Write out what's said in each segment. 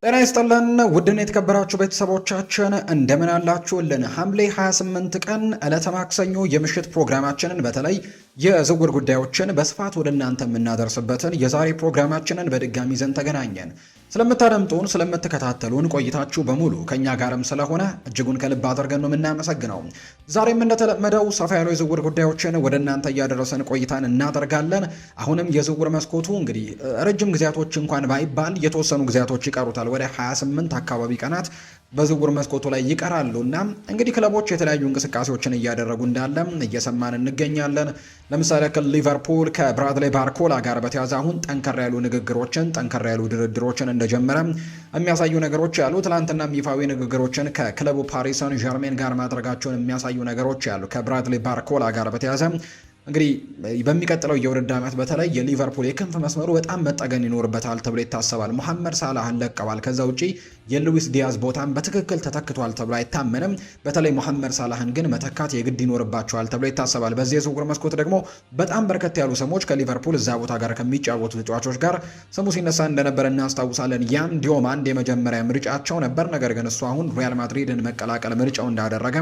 ጤና ይስጥልን ውድን የተከበራችሁ ቤተሰቦቻችን እንደምን አላችሁልን? ሐምሌ 28 ቀን ዕለተ ማክሰኞ የምሽት ፕሮግራማችንን በተለይ የዝውውር ጉዳዮችን በስፋት ወደ እናንተ የምናደርስበትን የዛሬ ፕሮግራማችንን በድጋሚ ይዘን ተገናኘን። ስለምታደምጡን ስለምትከታተሉን ቆይታችሁ በሙሉ ከኛ ጋርም ስለሆነ እጅጉን ከልብ አድርገን ነው የምናመሰግነው። ዛሬም እንደተለመደው ሰፋ ያሉ የዝውውር ጉዳዮችን ወደ እናንተ እያደረሰን ቆይታን እናደርጋለን። አሁንም የዝውውር መስኮቱ እንግዲህ ረጅም ጊዜያቶች እንኳን ባይባል የተወሰኑ ጊዜያቶች ይቀሩታል። ወደ 28 አካባቢ ቀናት በዝውውር መስኮቱ ላይ ይቀራሉ እና እንግዲህ ክለቦች የተለያዩ እንቅስቃሴዎችን እያደረጉ እንዳለ እየሰማን እንገኛለን። ለምሳሌ ሊቨርፑል ከብራድሌ ባርኮላ ጋር በተያያዘ አሁን ጠንከር ያሉ ንግግሮችን ጠንከር ያሉ ድርድሮችን እንደጀመረ የሚያሳዩ ነገሮች ያሉ። ትላንትናም ይፋዊ ንግግሮችን ከክለቡ ፓሪስ ሰን ዠርሜን ጋር ማድረጋቸውን የሚያሳዩ ነገሮች ያሉ ከብራድሌ ባርኮላ ጋር በተያያዘ እንግዲህ በሚቀጥለው የውድድር ዓመት በተለይ የሊቨርፑል የክንፍ መስመሩ በጣም መጠገን ይኖርበታል ተብሎ ይታሰባል። መሐመድ ሳላህን ለቀዋል። ከዛ ውጪ የሉዊስ ዲያዝ ቦታን በትክክል ተተክቷል ተብሎ አይታመንም። በተለይ መሐመድ ሳላህን ግን መተካት የግድ ይኖርባቸዋል ተብሎ ይታሰባል። በዚህ የዝውውር መስኮት ደግሞ በጣም በርከት ያሉ ስሞች ከሊቨርፑል እዛ ቦታ ጋር ከሚጫወቱ ተጫዋቾች ጋር ስሙ ሲነሳ እንደነበር እናስታውሳለን። ያም ዲዮማ አንድ የመጀመሪያ ምርጫቸው ነበር። ነገር ግን እሱ አሁን ሪያል ማድሪድን መቀላቀል ምርጫው እንዳደረገ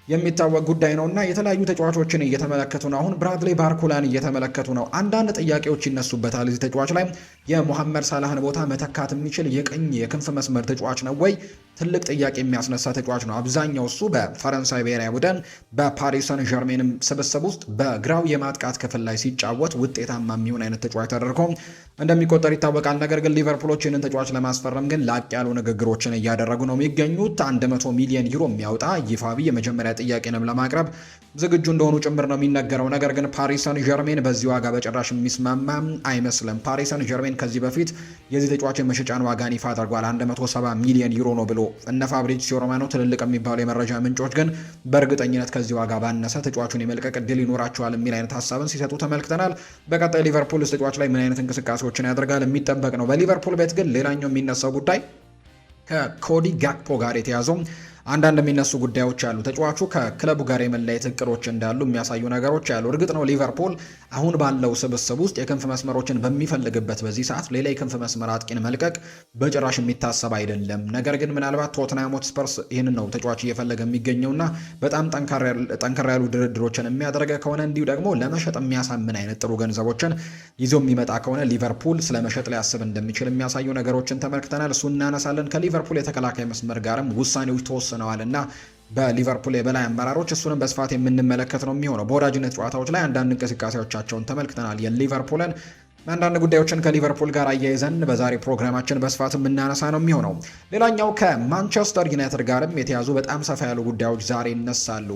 የሚታወቅ ጉዳይ ነውና የተለያዩ ተጫዋቾችን እየተመለከቱ ነው። አሁን ብራድሌ ባርኮላን እየተመለከቱ ነው። አንዳንድ ጥያቄዎች ይነሱበታል። እዚህ ተጫዋች ላይ የሞሐመድ ሳላህን ቦታ መተካት የሚችል የቀኝ የክንፍ መስመር ተጫዋች ነው ወይ? ትልቅ ጥያቄ የሚያስነሳ ተጫዋች ነው። አብዛኛው እሱ በፈረንሳይ ብሔራዊ ቡድን በፓሪስ ሰን ዠርሜንም ስብስብ ውስጥ በግራው የማጥቃት ክፍል ላይ ሲጫወት ውጤታማ የሚሆን አይነት ተጫዋች ተደርጎ እንደሚቆጠር ይታወቃል። ነገር ግን ሊቨርፑሎች ይህንን ተጫዋች ለማስፈረም ግን ላቅ ያሉ ንግግሮችን እያደረጉ ነው የሚገኙት። 100 ሚሊዮን ዩሮ የሚያወጣ ይፋዊ የመጀመሪያ ጥያቄንም ለማቅረብ ዝግጁ እንደሆኑ ጭምር ነው የሚነገረው። ነገር ግን ፓሪስ ሰን ዠርሜን በዚህ ዋጋ በጭራሽ የሚስማማ አይመስልም። ፓሪስ ሰን ዠርሜን ከዚህ በፊት የዚህ ተጫዋች የመሸጫን ዋጋን ይፋ አድርጓል። 170 ሚሊዮን ዩሮ ነው ብሎ እነ ፋብሪዚዮ ሮማኖ ትልልቅ የሚባሉ የመረጃ ምንጮች ግን በእርግጠኝነት ከዚህ ዋጋ ባነሰ ተጫዋቹን የመልቀቅ እድል ይኖራቸዋል የሚል አይነት ሀሳብን ሲሰጡ ተመልክተናል። በቀጣይ ሊቨርፑል ተጫዋች ላይ ምን አይነት እንቅስቃሴዎችን ያደርጋል የሚጠበቅ ነው። በሊቨርፑል ቤት ግን ሌላኛው የሚነሳው ጉዳይ ከኮዲ ጋክፖ ጋር የተያዘው አንዳንድ የሚነሱ ጉዳዮች አሉ። ተጫዋቹ ከክለቡ ጋር የመለየት እቅዶች እንዳሉ የሚያሳዩ ነገሮች አሉ። እርግጥ ነው ሊቨርፑል አሁን ባለው ስብስብ ውስጥ የክንፍ መስመሮችን በሚፈልግበት በዚህ ሰዓት ሌላ የክንፍ መስመር አጥቂን መልቀቅ በጭራሽ የሚታሰብ አይደለም። ነገር ግን ምናልባት ቶትንሃም ሆትስፐርስ ይህንን ነው ተጫዋች እየፈለገ የሚገኘውና በጣም ጠንከር ያሉ ድርድሮችን የሚያደርገ ከሆነ እንዲሁ ደግሞ ለመሸጥ የሚያሳምን አይነት ጥሩ ገንዘቦችን ይዞ የሚመጣ ከሆነ ሊቨርፑል ስለመሸጥ ሊያስብ እንደሚችል የሚያሳዩ ነገሮችን ተመልክተናል። እሱ እናነሳለን። ከሊቨርፑል የተከላካይ መስመር ጋርም ውሳኔዎች ተወስነዋል እና በሊቨርፑል የበላይ አመራሮች እሱንም በስፋት የምንመለከት ነው የሚሆነው። በወዳጅነት ጨዋታዎች ላይ አንዳንድ እንቅስቃሴዎቻቸውን ተመልክተናል። የሊቨርፑልን አንዳንድ ጉዳዮችን ከሊቨርፑል ጋር አያይዘን በዛሬ ፕሮግራማችን በስፋት የምናነሳ ነው የሚሆነው። ሌላኛው ከማንቸስተር ዩናይትድ ጋርም የተያዙ በጣም ሰፋ ያሉ ጉዳዮች ዛሬ ይነሳሉ።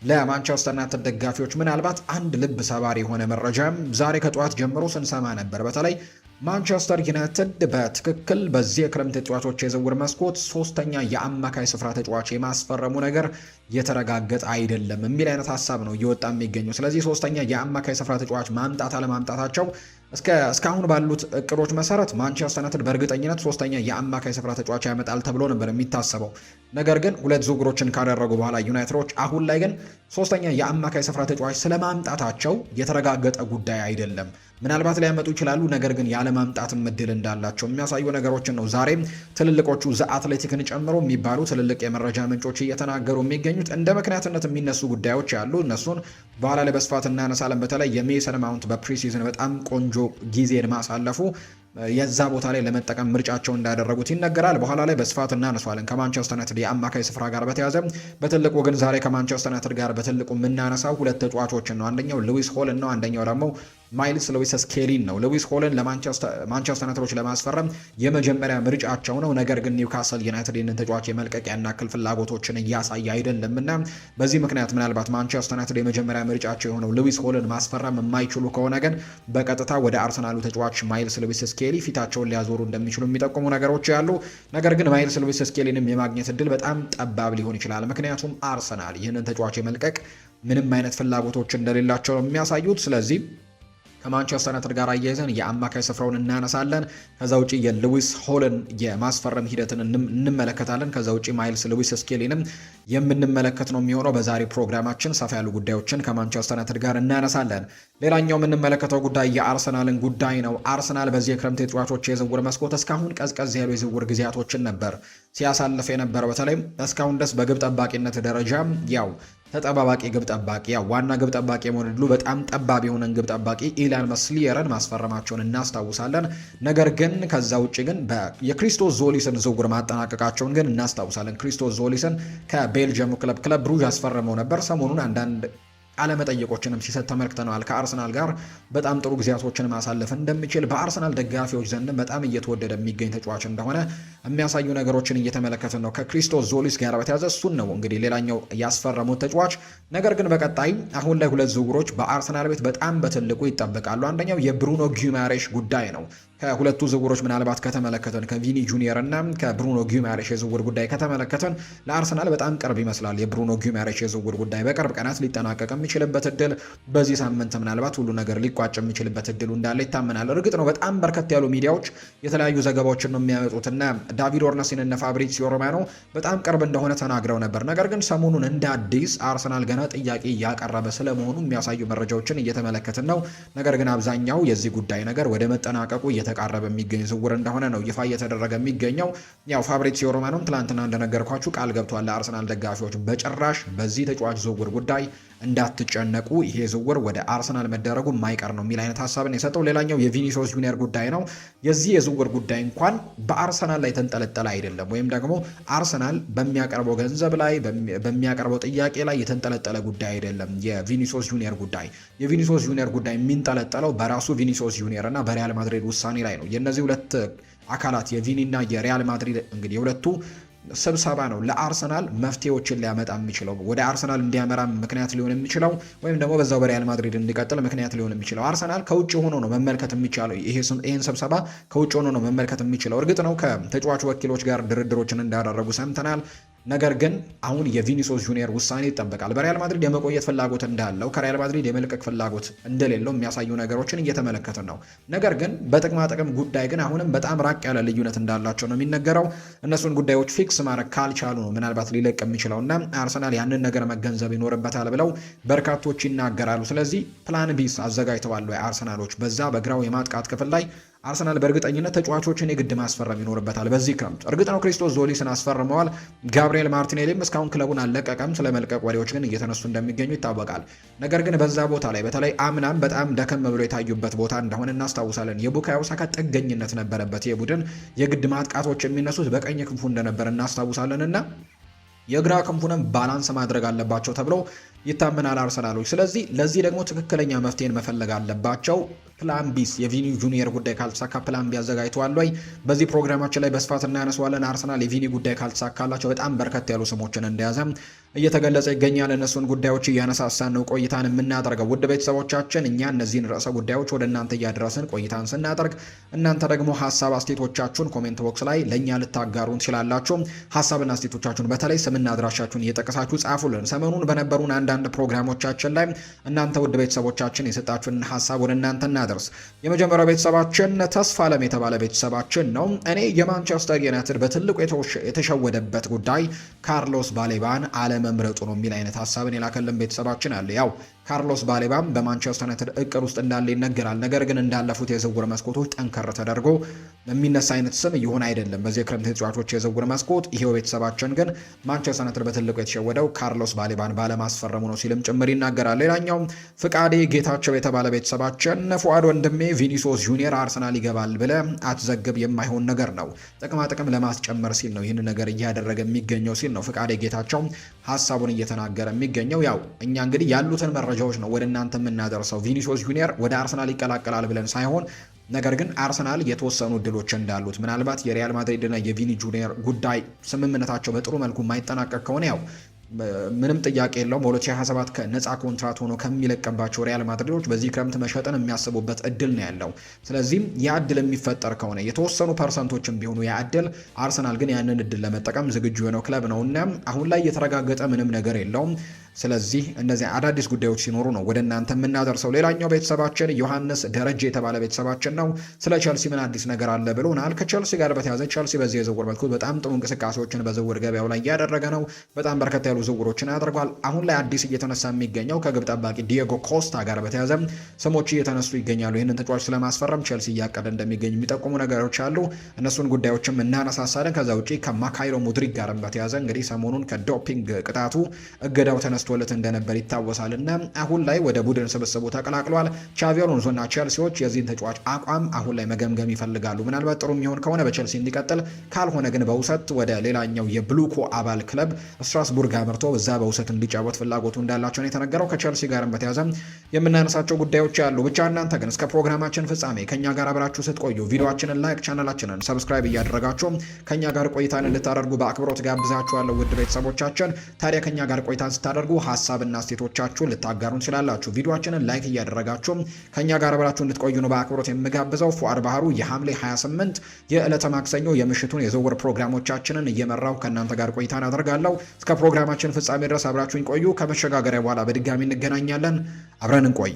ለማንቸስተር ዩናይትድ ደጋፊዎች ምናልባት አንድ ልብ ሰባሪ የሆነ መረጃም ዛሬ ከጠዋት ጀምሮ ስንሰማ ነበር። በተለይ ማንቸስተር ዩናይትድ በትክክል በዚህ የክረምት ተጫዋቾች የዝውውር መስኮት ሶስተኛ የአማካይ ስፍራ ተጫዋች የማስፈረሙ ነገር የተረጋገጠ አይደለም የሚል አይነት ሀሳብ ነው እየወጣ የሚገኘው። ስለዚህ ሶስተኛ የአማካይ ስፍራ ተጫዋች ማምጣት አለማምጣታቸው እስካሁን ባሉት እቅዶች መሰረት ማንቸስተር ዩናይትድ በእርግጠኝነት ሶስተኛ የአማካይ ስፍራ ተጫዋች ያመጣል ተብሎ ነበር የሚታሰበው። ነገር ግን ሁለት ዝውውሮችን ካደረጉ በኋላ ዩናይትዶች አሁን ላይ ግን ሶስተኛ የአማካይ ስፍራ ተጫዋች ስለማምጣታቸው የተረጋገጠ ጉዳይ አይደለም። ምናልባት ሊያመጡ ይችላሉ፣ ነገር ግን ያለማምጣትም እድል እንዳላቸው የሚያሳዩ ነገሮችን ነው ዛሬም ትልልቆቹ ዘ አትሌቲክን ጨምሮ የሚባሉ ትልልቅ የመረጃ ምንጮች እየተናገሩ የሚገኙት። እንደ ምክንያትነት የሚነሱ ጉዳዮች አሉ። እነሱን በኋላ ላይ በስፋት እናነሳለን። በተለይ የሜሰን ማውንት በፕሪሲዝን በጣም ቆንጆ ጊዜን ማሳለፉ የዛ ቦታ ላይ ለመጠቀም ምርጫቸው እንዳደረጉት ይነገራል። በኋላ ላይ በስፋት እናነሷለን። ከማንቸስተር ዩናይትድ የአማካይ ስፍራ ጋር በተያዘ በትልቁ ግን ዛሬ ከማንቸስተር ዩናይትድ ጋር በትልቁ የምናነሳው ሁለት ተጫዋቾችን ነው። አንደኛው ሉዊስ ሆልን ነው። አንደኛው ደግሞ ማይልስ ሉዊስ ስኬሊን ነው። ሉዊስ ሆልን ለማንቸስተር ዩናይትዶች ለማስፈረም የመጀመሪያ ምርጫቸው ነው። ነገር ግን ኒውካስል ዩናይትድ ይህንን ተጫዋች የመልቀቅ ያናክል ፍላጎቶችን እያሳየ አይደለምና በዚህ ምክንያት ምናልባት ማንቸስተር ዩናይትድ የመጀመሪያ ምርጫቸው የሆነው ሉዊስ ሆልን ማስፈረም የማይችሉ ከሆነ ግን በቀጥታ ወደ አርሰናሉ ተጫዋች ማይልስ ሉዊስ ስኬሊ ፊታቸውን ሊያዞሩ እንደሚችሉ የሚጠቁሙ ነገሮች ያሉ። ነገር ግን ማይልስ ሉዊስ ስኬሊንም የማግኘት እድል በጣም ጠባብ ሊሆን ይችላል። ምክንያቱም አርሰናል ይህንን ተጫዋች የመልቀቅ ምንም አይነት ፍላጎቶች እንደሌላቸው ነው የሚያሳዩት። ስለዚህ ከማንቸስተር ዩናይትድ ጋር አያይዘን የአማካይ ስፍራውን እናነሳለን። ከዛ ውጪ የሉዊስ ሆልን የማስፈረም ሂደትን እንመለከታለን። ከዛ ውጪ ማይልስ ሉዊስ ስኬሊንም የምንመለከት ነው የሚሆነው። በዛሬ ፕሮግራማችን ሰፋ ያሉ ጉዳዮችን ከማንቸስተር ዩናይትድ ጋር እናነሳለን። ሌላኛው የምንመለከተው ጉዳይ የአርሰናልን ጉዳይ ነው። አርሰናል በዚህ የክረምት የተጫዋቾች የዝውውር መስኮት እስካሁን ቀዝቀዝ ያሉ የዝውውር ጊዜያቶችን ነበር ሲያሳልፍ የነበረው። በተለይም እስካሁን ድረስ በግብ ጠባቂነት ደረጃ ያው ተጠባባቂ ግብ ጠባቂ ዋና ግብ ጠባቂ የመሆን ዕድሉ በጣም ጠባብ የሆነን ግብ ጠባቂ ኢላን መስሊየርን ማስፈረማቸውን እናስታውሳለን። ነገር ግን ከዛ ውጭ ግን የክሪስቶስ ዞሊስን ዝውውር ማጠናቀቃቸውን ግን እናስታውሳለን። ክሪስቶስ ዞሊስን ከቤልጅየሙ ክለብ ብሩዥ ያስፈረመው ነበር። ሰሞኑን አንዳንድ ቃለመጠይቆችንም ሲሰጥ ተመልክተናል። ከአርሰናል ጋር በጣም ጥሩ ጊዜያቶችን ማሳለፍ እንደሚችል በአርሰናል ደጋፊዎች ዘንድ በጣም እየተወደደ የሚገኝ ተጫዋች እንደሆነ የሚያሳዩ ነገሮችን እየተመለከትን ነው። ከክሪስቶስ ዞሊስ ጋር በተያዘ እሱን ነው እንግዲህ ሌላኛው ያስፈረሙት ተጫዋች። ነገር ግን በቀጣይ አሁን ላይ ሁለት ዝውውሮች በአርሰናል ቤት በጣም በትልቁ ይጠበቃሉ። አንደኛው የብሩኖ ጊማሬሽ ጉዳይ ነው። ከሁለቱ ዝውውሮች ምናልባት ከተመለከተን ከቪኒ ጁኒየር እና ከብሩኖ ጊማሬሽ የዝውውር ጉዳይ ከተመለከተን ለአርሰናል በጣም ቅርብ ይመስላል። የብሩኖ ጊማሬሽ የዝውውር ጉዳይ በቅርብ ቀናት ሊጠናቀቅ የሚችልበት እድል፣ በዚህ ሳምንት ምናልባት ሁሉ ነገር ሊቋጭ የሚችልበት እድሉ እንዳለ ይታመናል። እርግጥ ነው በጣም በርከት ያሉ ሚዲያዎች የተለያዩ ዘገባዎችን ነው የሚያመጡትና ዳቪድ ኦርነስቲን እና ፋብሪዚዮ ሮማኖ በጣም ቅርብ እንደሆነ ተናግረው ነበር። ነገር ግን ሰሞኑን እንደ አዲስ አርሰናል ገና ጥያቄ እያቀረበ ስለመሆኑ የሚያሳዩ መረጃዎችን እየተመለከትን ነው። ነገር ግን አብዛኛው የዚህ ጉዳይ ነገር ወደ መጠናቀቁ እየተቃረበ የሚገኝ ዝውውር እንደሆነ ነው ይፋ እየተደረገ የሚገኘው። ያው ፋብሪዚዮ ሮማኖም ትላንትና እንደነገርኳችሁ ቃል ገብቷል ለአርሰናል ደጋፊዎች በጭራሽ በዚህ ተጫዋች ዝውውር ጉዳይ እንዳትጨነቁ፣ ይሄ ዝውውር ወደ አርሰናል መደረጉ የማይቀር ነው የሚል አይነት ሀሳብን የሰጠው። ሌላኛው የቪኒሲዮስ ጁኒየር ጉዳይ ነው። የዚህ የዝውውር ጉዳይ እንኳን በአርሰናል ላይ የተንጠለጠለ አይደለም፣ ወይም ደግሞ አርሰናል በሚያቀርበው ገንዘብ ላይ በሚያቀርበው ጥያቄ ላይ የተንጠለጠለ ጉዳይ አይደለም። የቪኒሲዮስ ጁኒየር ጉዳይ የሚንጠለጠለው በራሱ ቪኒሲዮስ ጁኒየር እና በሪያል ማድሪድ ውሳኔ ላይ ነው። የእነዚህ ሁለት አካላት የቪኒ እና የሪያል ማድሪድ እንግዲህ የሁለቱ ስብሰባ ነው ለአርሰናል መፍትሄዎችን ሊያመጣ የሚችለው፣ ወደ አርሰናል እንዲያመራ ምክንያት ሊሆን የሚችለው፣ ወይም ደግሞ በዛው በሪያል ማድሪድ እንዲቀጥል ምክንያት ሊሆን የሚችለው። አርሰናል ከውጭ ሆኖ ነው መመልከት የሚችለው። ይሄን ስብሰባ ከውጭ ሆኖ ነው መመልከት የሚችለው። እርግጥ ነው ከተጫዋቹ ወኪሎች ጋር ድርድሮችን እንዳደረጉ ሰምተናል። ነገር ግን አሁን የቪኒሲዮስ ጁኒየር ውሳኔ ይጠበቃል። በሪያል ማድሪድ የመቆየት ፍላጎት እንዳለው ከሪያል ማድሪድ የመልቀቅ ፍላጎት እንደሌለው የሚያሳዩ ነገሮችን እየተመለከትን ነው። ነገር ግን በጥቅማ ጥቅም ጉዳይ ግን አሁንም በጣም ራቅ ያለ ልዩነት እንዳላቸው ነው የሚነገረው። እነሱን ጉዳዮች ፊክስ ማድረግ ካልቻሉ ነው ምናልባት ሊለቅ የሚችለውና አርሰናል ያንን ነገር መገንዘብ ይኖርበታል ብለው በርካቶች ይናገራሉ። ስለዚህ ፕላን ቢስ አዘጋጅተዋል አርሰናሎች በዛ በግራው የማጥቃት ክፍል ላይ አርሰናል በእርግጠኝነት ተጫዋቾችን የግድ ማስፈረም ይኖርበታል በዚህ ክረምት። እርግጥ ነው ክሪስቶስ ዞሊስን አስፈርመዋል። ጋብሪኤል ማርቲኔሊም እስካሁን ክለቡን አልለቀቀም። ስለመልቀቅ ወሬዎች ግን እየተነሱ እንደሚገኙ ይታወቃል። ነገር ግን በዛ ቦታ ላይ በተለይ አምናም በጣም ደከም ብሎ የታዩበት ቦታ እንደሆነ እናስታውሳለን። የቡካዮ ሳካ ጥገኝነት ነበረበት። የቡድን የግድ ማጥቃቶች የሚነሱት በቀኝ ክንፉ እንደነበር እናስታውሳለን እና የግራ ክንፉንም ባላንስ ማድረግ አለባቸው ተብሎ ይታመናል አርሰናሎች። ስለዚህ ለዚህ ደግሞ ትክክለኛ መፍትሄን መፈለግ አለባቸው። ፕላን ቢስ የቪኒ ጁኒየር ጉዳይ ካልተሳካ ፕላን ቢ አዘጋጅተዋል ወይ? በዚህ ፕሮግራማችን ላይ በስፋት እናነሳዋለን። አርሰናል የቪኒ ጉዳይ ካልተሳካላቸው በጣም በርከት ያሉ ስሞችን እንደያዘ እየተገለጸ ይገኛል። እነሱን ጉዳዮች እያነሳሳን ነው ቆይታን የምናደርገው። ውድ ቤተሰቦቻችን እኛ እነዚህን ርዕሰ ጉዳዮች ወደ እናንተ እያደረስን ቆይታን ስናደርግ እናንተ ደግሞ ሀሳብ አስተያየቶቻችሁን ኮሜንት ቦክስ ላይ ለእኛ ልታጋሩን ትችላላችሁ። ሀሳብና አስተያየቶቻችሁን በተለይ ስምና አድራሻችሁን እየጠቀሳችሁ ጻፉልን። ሰሞኑን በነበሩን አንዳንድ ፕሮግራሞቻችን ላይ እናንተ ውድ ቤተሰቦቻችን የሰጣችሁን ሀሳብ ወደ እናንተ እናደርስ። የመጀመሪያው ቤተሰባችን ተስፋ አለም የተባለ ቤተሰባችን ነው። እኔ የማንቸስተር ዩናይትድ በትልቁ የተሸወደበት ጉዳይ ካርሎስ ባሌባን መምረጡ ነው የሚል አይነት ሀሳብን የላከልን ቤተሰባችን አለ። ያው ካርሎስ ባሌባም በማንቸስተር ዩናይትድ እቅድ ውስጥ እንዳለ ይነገራል። ነገር ግን እንዳለፉት የዝውውር መስኮቶች ጠንከር ተደርጎ የሚነሳ አይነት ስም ይሆን አይደለም በዚህ የክረምት ተጫዋቾች የዝውውር መስኮት። ይሄው ቤተሰባችን ግን ማንቸስተር ዩናይትድ በትልቁ የተሸወደው ካርሎስ ባሌባን ባለማስፈረሙ ነው ሲልም ጭምር ይናገራል። ሌላኛው ፍቃዴ ጌታቸው የተባለ ቤተሰባችን ፉአድ ወንድሜ ቪኒሲዮስ ጁኒየር አርሰናል ይገባል ብለ አትዘግብ፣ የማይሆን ነገር ነው፣ ጥቅማ ጥቅም ለማስጨመር ሲል ነው ይህን ነገር እያደረገ የሚገኘው ሲል ነው ፍቃዴ ጌታቸው ሀሳቡን እየተናገረ የሚገኘው። ያው እኛ እንግዲህ ያሉትን መረጃዎች ነው ወደ እናንተ የምናደርሰው። ቪኒሲዮስ ጁኒየር ወደ አርሰናል ይቀላቀላል ብለን ሳይሆን ነገር ግን አርሰናል የተወሰኑ እድሎች እንዳሉት ምናልባት የሪያል ማድሪድና የቪኒ ጁኒየር ጉዳይ ስምምነታቸው በጥሩ መልኩ የማይጠናቀቅ ከሆነ ያው ምንም ጥያቄ የለውም በ2027 ከነፃ ኮንትራት ሆኖ ከሚለቀባቸው ሪያል ማድሪዶች በዚህ ክረምት መሸጥን የሚያስቡበት እድል ነው ያለው። ስለዚህም ያ እድል የሚፈጠር ከሆነ የተወሰኑ ፐርሰንቶችም ቢሆኑ ያ እድል አርሰናል ግን ያንን እድል ለመጠቀም ዝግጁ የሆነው ክለብ ነው እና አሁን ላይ የተረጋገጠ ምንም ነገር የለውም። ስለዚህ እነዚህ አዳዲስ ጉዳዮች ሲኖሩ ነው ወደ እናንተ የምናደርሰው። ሌላኛው ቤተሰባችን ዮሐንስ ደረጀ የተባለ ቤተሰባችን ነው። ስለ ቸልሲ ምን አዲስ ነገር አለ ብሎናል። ከቸልሲ ጋር በተያያዘ ቸልሲ በዚህ የዝውውር መስኮት በጣም ጥሩ እንቅስቃሴዎችን በዝውውር ገበያው ላይ እያደረገ ነው። በጣም በርከት ያሉ ዝውውሮችን ያደርጓል። አሁን ላይ አዲስ እየተነሳ የሚገኘው ከግብ ጠባቂ ዲየጎ ኮስታ ጋር በተያያዘ ስሞች እየተነሱ ይገኛሉ። ይህንን ተጫዋች ስለማስፈረም ቸልሲ እያቀደ እንደሚገኝ የሚጠቁሙ ነገሮች አሉ። እነሱን ጉዳዮችም እናነሳሳለን። ከዛ ውጪ ከማካይሎ ሙድሪክ ጋር በተያያዘ እንግዲህ ሰሞኑን ከዶፒንግ ቅጣቱ እገዳው ተነስቶለት እንደነበር ይታወሳል እና አሁን ላይ ወደ ቡድን ስብስቡ ተቀላቅሏል። ቻቪ አሎንሶና ቼልሲዎች የዚህን ተጫዋች አቋም አሁን ላይ መገምገም ይፈልጋሉ። ምናልባት ጥሩ የሚሆን ከሆነ በቼልሲ እንዲቀጥል፣ ካልሆነ ግን በውሰት ወደ ሌላኛው የብሉኮ አባል ክለብ ስትራስቡርግ አምርቶ በዛ በውሰት እንዲጫወት ፍላጎቱ እንዳላቸው ነው የተነገረው። ከቼልሲ ጋርም በተያያዘ የምናነሳቸው ጉዳዮች ያሉ። ብቻ እናንተ ግን እስከ ፕሮግራማችን ፍጻሜ ከኛ ጋር አብራችሁ ስትቆዩ ቪዲዮአችንን ላይክ፣ ቻናላችንን ሰብስክራይብ እያደረጋችሁ ከኛ ጋር ቆይታን እንድታደርጉ በአክብሮት ጋብዛችኋለሁ። ውድ ቤተሰቦቻችን ታዲያ ከኛ ጋር ቆይታን ስታደርጉ ሀሳብና አስተያየቶቻችሁን ልታጋሩን ስላላችሁ ቪዲዮአችንን ላይክ እያደረጋችሁ ከኛ ጋር አብራችሁ እንድትቆዩ ነው በአክብሮት የምጋብዘው። ፉአድ ባህሩ የሐምሌ 28 የዕለተ ማክሰኞ የምሽቱን የዝውውር ፕሮግራሞቻችንን እየመራው ከእናንተ ጋር ቆይታን አደርጋለሁ። እስከ ፕሮግራማችን ፍጻሜ ድረስ አብራችሁን ቆዩ። ከመሸጋገሪያ በኋላ በድጋሚ እንገናኛለን። አብረን እንቆይ።